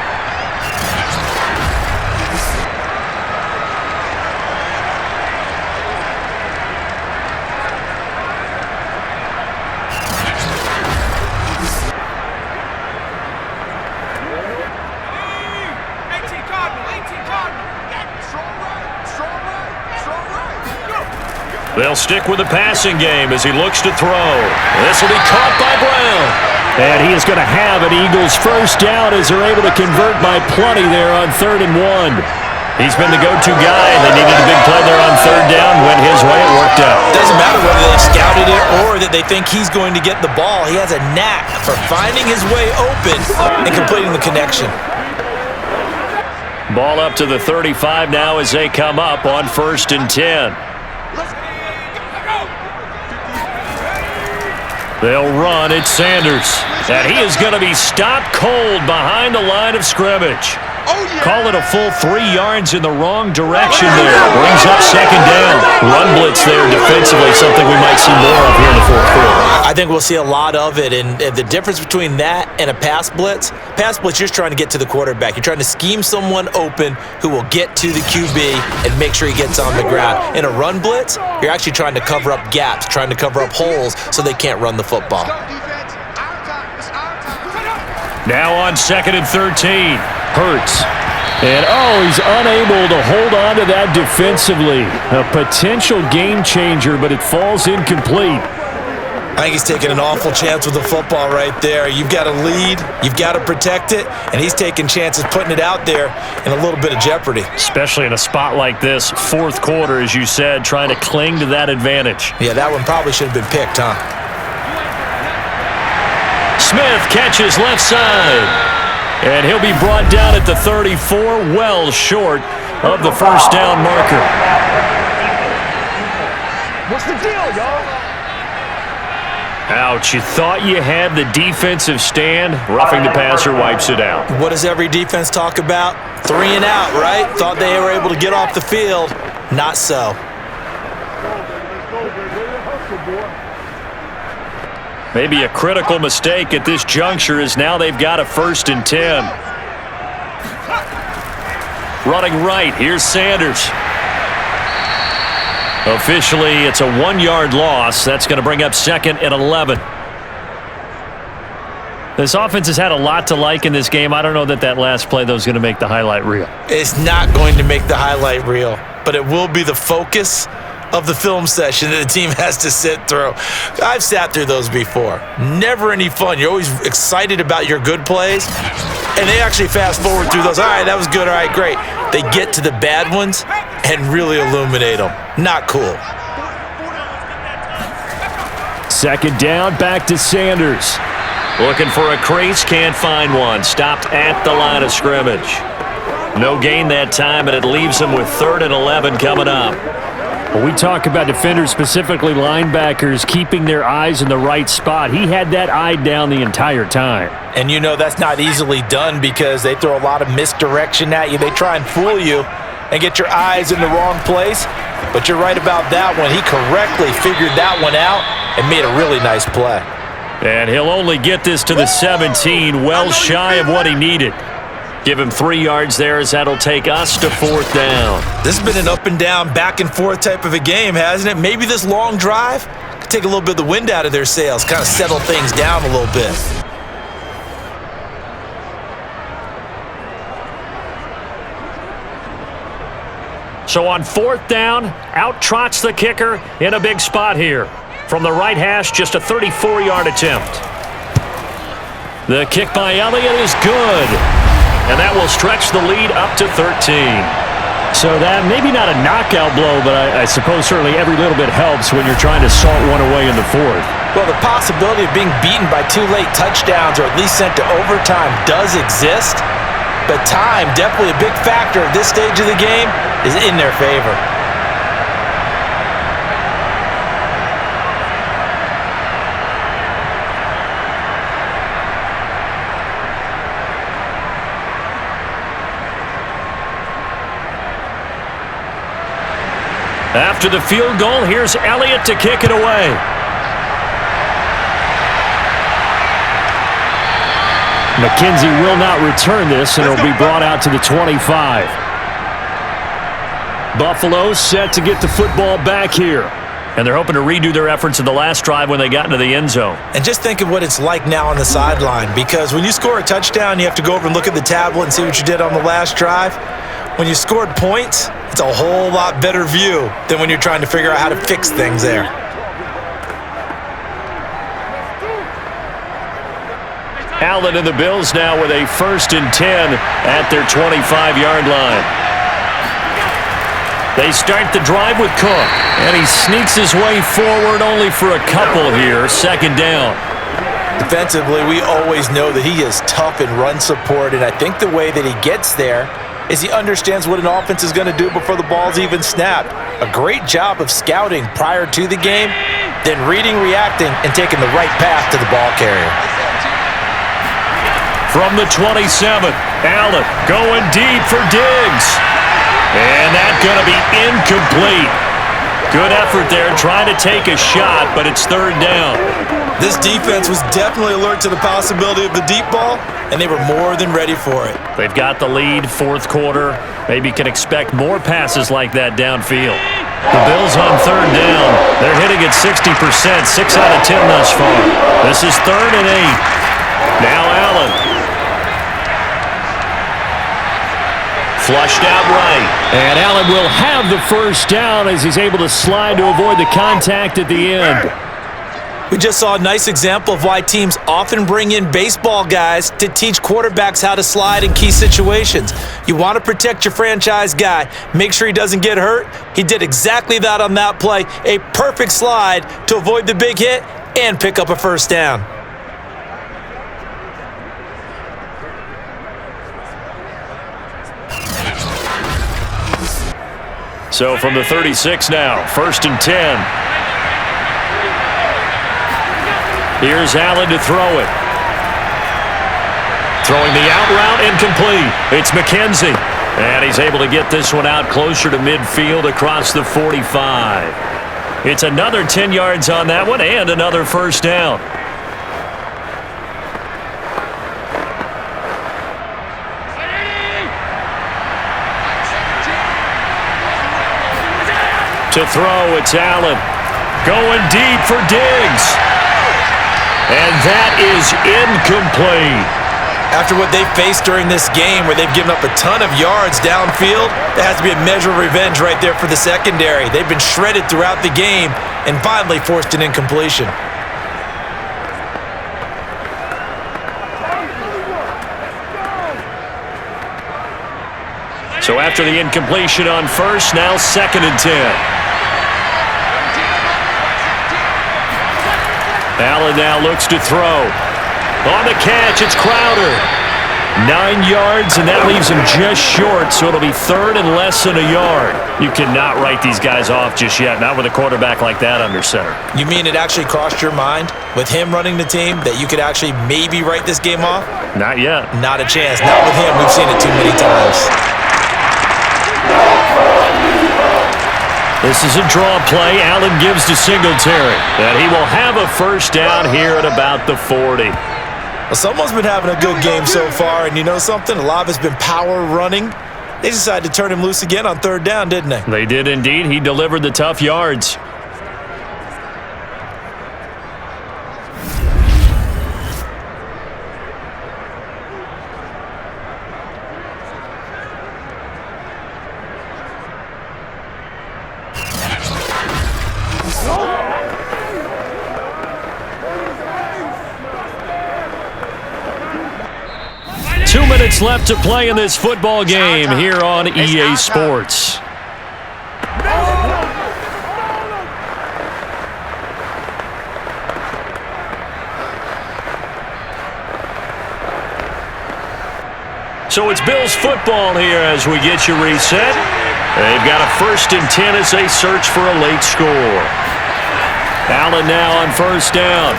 They'll stick with the passing game as he looks to throw. This will be caught by Brown. And he is going to have an Eagles first down as they're able to convert by plenty there on 3rd and 1. He's been the go-to guy. They needed a big play there on 3rd down. Went his way. It worked out. Doesn't matter whether they scouted it or that they think he's going to get the ball. He has a knack for finding his way open and completing the connection. Ball up to the 35 now as they come up on 1st and 10. They'll run at Sanders. And he is going to be stopped cold behind the line of scrimmage. Call it a full 3 yards in the wrong direction there. Brings up 2nd down. Run blitz there defensively, something we might see more of here in the 4th quarter. I think we'll see a lot of it, and the difference between that and a pass blitz, you're just trying to get to the quarterback. You're trying to scheme someone open who will get to the QB and make sure he gets on the ground. In a run blitz, you're actually trying to cover up gaps, trying to cover up holes so they can't run the football. Now on 2nd and 13. Hurts. And, he's unable to hold on to that defensively. A potential game changer, but it falls incomplete. I think he's taking an awful chance with the football right there. You've got to lead, you've got to protect it, and he's taking chances putting it out there in a little bit of jeopardy. Especially in a spot like this, 4th quarter, as you said, trying to cling to that advantage. Yeah, that one probably should have been picked, huh? Smith catches left side. And he'll be brought down at the 34, well short of the first down marker. What's the deal, y'all? Ouch, you thought you had the defensive stand. Roughing the passer wipes it out. What does every defense talk about? 3 and out, right? Thought they were able to get off the field. Not so. Maybe a critical mistake at this juncture is now they've got a 1st and 10. Running right, here's Sanders. Officially, it's a 1-yard loss. That's going to bring up 2nd and 11. This offense has had a lot to like in this game. I don't know that last play, though, is going to make the highlight reel. It's not going to make the highlight reel, but it will be the focus of the film session that the team has to sit through. I've sat through those before. Never any fun. You're always excited about your good plays, and they actually fast forward through those. All right, that was good. All right, great. They get to the bad ones and really illuminate them. Not cool. 2nd down, back to Sanders. Looking for a crease, can't find one. Stopped at the line of scrimmage. No gain that time, but it leaves them with 3rd and 11 coming up. When we talk about defenders, specifically linebackers, keeping their eyes in the right spot, he had that eye down the entire time. And you know that's not easily done because they throw a lot of misdirection at you. They try and fool you and get your eyes in the wrong place. But you're right about that one. He correctly figured that one out and made a really nice play. And he'll only get this to the 17, well shy of what he needed. Give him 3 yards there as that'll take us to 4th down. This has been an up and down, back and forth type of a game, hasn't it? Maybe this long drive could take a little bit of the wind out of their sails, kind of settle things down a little bit. So on 4th down, out trots the kicker in a big spot here. From the right hash, just a 34-yard attempt. The kick by Elliott is good. And that will stretch the lead up to 13. So that maybe not a knockout blow, but I suppose certainly every little bit helps when you're trying to salt one away in the 4th. Well, the possibility of being beaten by 2 late touchdowns or at least sent to overtime does exist. But time, definitely a big factor at this stage of the game, is in their favor. After the field goal, here's Elliott to kick it away. McKenzie will not return this, and it'll be brought out to the 25. Buffalo set to get the football back here. And they're hoping to redo their efforts in the last drive when they got into the end zone. And just think of what it's like now on the sideline, because when you score a touchdown, you have to go over and look at the tablet and see what you did on the last drive. When you scored points, it's a whole lot better view than when you're trying to figure out how to fix things there. Allen and the Bills now with a 1st and 10 at their 25-yard line. They start the drive with Cook, and he sneaks his way forward only for a couple here, 2nd down. Defensively, we always know that he is tough in run support, and I think the way that he gets there is he understands what an offense is going to do before the ball's even snapped. A great job of scouting prior to the game, then reading, reacting, and taking the right path to the ball carrier. From the 27, Allen going deep for Diggs. And that's going to be incomplete. Good effort there, trying to take a shot, but it's 3rd down. This defense was definitely alert to the possibility of the deep ball, and they were more than ready for it. They've got the lead, 4th quarter. Maybe can expect more passes like that downfield. The Bills on 3rd down. They're hitting at 60%, 6 out of 10 thus far. This is 3rd and 8. Now Allen. Flushed out right. And Allen will have the 1st down as he's able to slide to avoid the contact at the end. We just saw a nice example of why teams often bring in baseball guys to teach quarterbacks how to slide in key situations. You want to protect your franchise guy. Make sure he doesn't get hurt. He did exactly that on that play. A perfect slide to avoid the big hit and pick up a 1st down. So from the 36 now, 1st and 10. Here's Allen to throw it. Throwing the out route, incomplete. It's McKenzie. And he's able to get this one out closer to midfield across the 45. It's another 10 yards on that one and another 1st down. To throw, it's Allen. Going deep for Diggs. And that is incomplete. After what they've faced during this game where they've given up a ton of yards downfield, there has to be a measure of revenge right there for the secondary. They've been shredded throughout the game and finally forced an incompletion. So after the incompletion on 1st, now 2nd and 10. Allen now looks to throw. On the catch, it's Crowder. 9 yards, and that leaves him just short, so it'll be 3rd and less than a yard. You cannot write these guys off just yet, not with a quarterback like that under center. You mean it actually crossed your mind, with him running the team, that you could actually maybe write this game off? Not yet. Not a chance. Not with him. We've seen it too many times. This is a draw play. Allen gives to Singletary. And he will have a 1st down here at about the 40. Well, someone's been having a good game so far, and you know something? A lot of it's been power running. They decided to turn him loose again on 3rd down, didn't they? They did indeed. He delivered the tough yards. Left to play in this football game here on EA Sports. So it's Bills football here as we get you reset. They've got a 1st and 10 as they search for a late score. Allen now on 1st down.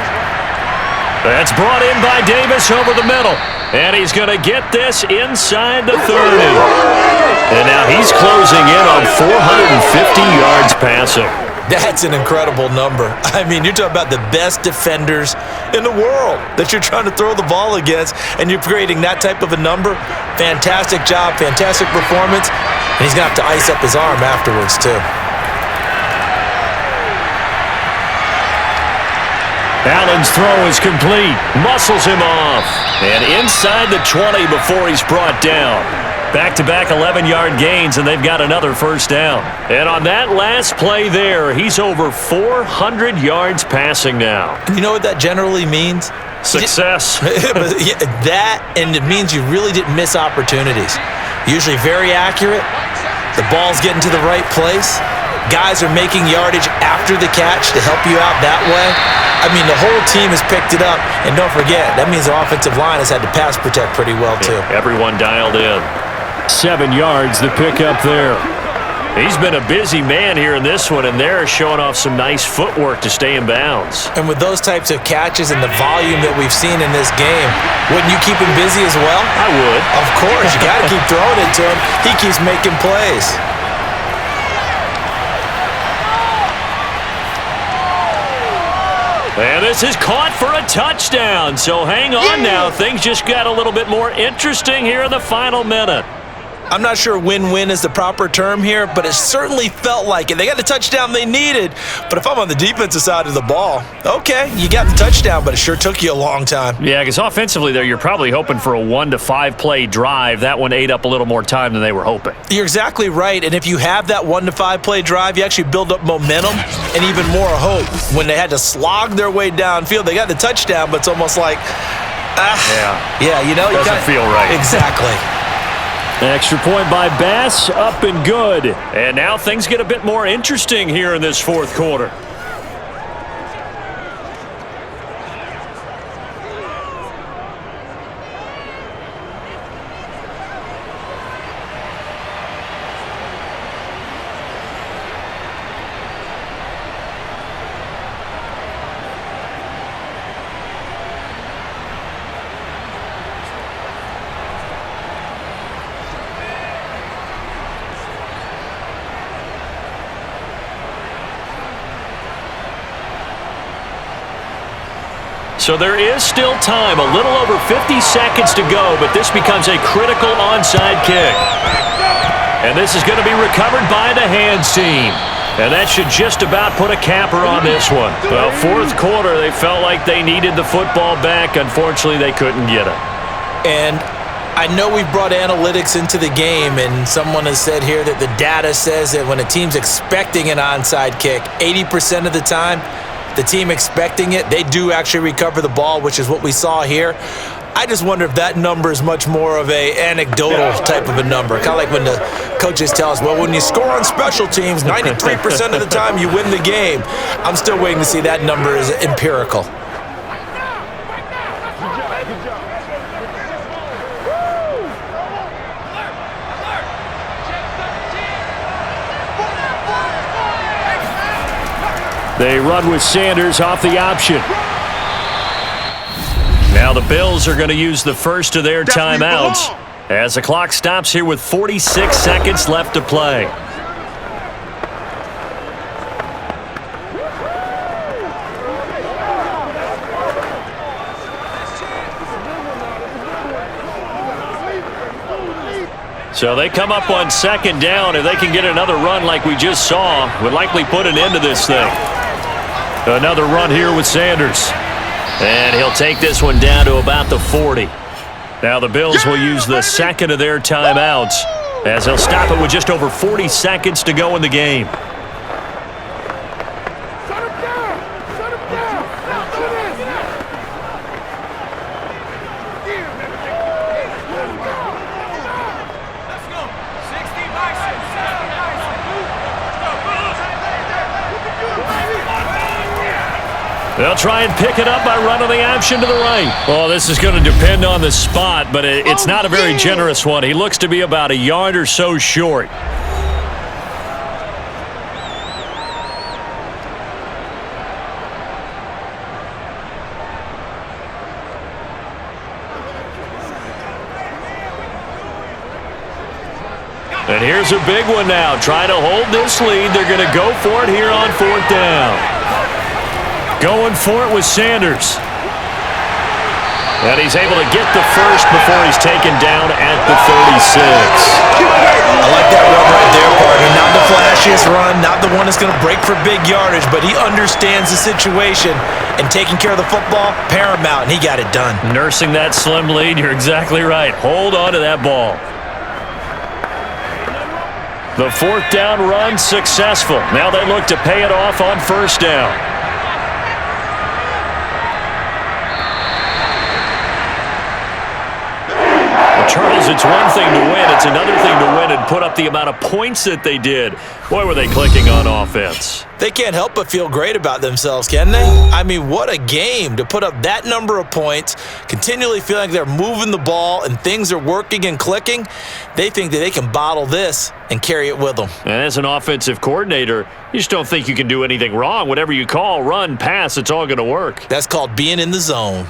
That's brought in by Davis over the middle. And he's going to get this inside the 30. And now he's closing in on 450 yards passing. That's an incredible number. I mean, you're talking about the best defenders in the world that you're trying to throw the ball against, and you're creating that type of a number. Fantastic job, fantastic performance, and he's going to have to ice up his arm afterwards, too. Allen's throw is complete. Muscles him off. And inside the 20 before he's brought down. Back-to-back 11-yard gains, and they've got another first down. And on that last play there, he's over 400 yards passing now. You know what that generally means? Success. That, and it means you really didn't miss opportunities. Usually very accurate. The ball's getting to the right place. Guys are making yardage after the catch to help you out that way. I mean, the whole team has picked it up. And don't forget, that means the offensive line has had to pass protect pretty well, too. Everyone dialed in. 7 yards, the pickup there. He's been a busy man here in this one, and they're showing off some nice footwork to stay in bounds. And with those types of catches and the volume that we've seen in this game, wouldn't you keep him busy as well? I would. Of course. You got to keep throwing it to him. He keeps making plays. And this is caught for a touchdown. So hang on now. Things just got a little bit more interesting here in the final minute. I'm not sure win-win is the proper term here, but it certainly felt like it. They got the touchdown they needed, but if I'm on the defensive side of the ball, okay, you got the touchdown, but it sure took you a long time. Yeah, because offensively there, you're probably hoping for a 1 to 5 play drive. That one ate up a little more time than they were hoping. You're exactly right, and if you have that 1 to 5 play drive, you actually build up momentum and even more hope. When they had to slog their way downfield, they got the touchdown, but it's almost like, you know, doesn't feel right. Exactly. Extra point by Bass, up and good. And now things get a bit more interesting here in this fourth quarter. So there is still time, a little over 50 seconds to go, but this becomes a critical onside kick. And this is going to be recovered by the hands team. And that should just about put a capper on this one. Well, fourth quarter, they felt like they needed the football back. Unfortunately, they couldn't get it. And I know we've brought analytics into the game, and someone has said here that the data says that when a team's expecting an onside kick, 80% of the time, the team expecting it, they do actually recover the ball, which is what we saw here. I just wonder if that number is much more of a anecdotal type of a number. Kind of like when the coaches tell us, well, when you score on special teams, 93% of the time you win the game. I'm still waiting to see that number is empirical. They run with Sanders off the option. Now the Bills are going to use the first of their timeouts as the clock stops here with 46 seconds left to play. So they come up on second down. If they can get another run like we just saw, would likely put an end to this thing. Another run here with Sanders. And he'll take this one down to about the 40. Now the Bills will use the second of their timeouts as they'll stop it with just over 40 seconds to go in the game. They'll try and pick it up by running the option to the right. Well, this is going to depend on the spot, but it's not a very generous one. He looks to be about a yard or so short. And here's a big one now. Trying to hold this lead. They're going to go for it here on 4th down. Going for it with Sanders. And he's able to get the first before he's taken down at the 36. I like that run right there, partner. Not the flashiest run, not the one that's going to break for big yardage, but he understands the situation, and taking care of the football, paramount, and he got it done. Nursing that slim lead, you're exactly right. Hold on to that ball. The 4th down run successful. Now they look to pay it off on 1st down. Charles, it's one thing to win. It's another thing to win and put up the amount of points that they did. Boy, were they clicking on offense. They can't help but feel great about themselves, can they? I mean, what a game to put up that number of points, continually feeling like they're moving the ball and things are working and clicking. They think that they can bottle this and carry it with them. And as an offensive coordinator, you just don't think you can do anything wrong. Whatever you call, run, pass, it's all going to work. That's called being in the zone.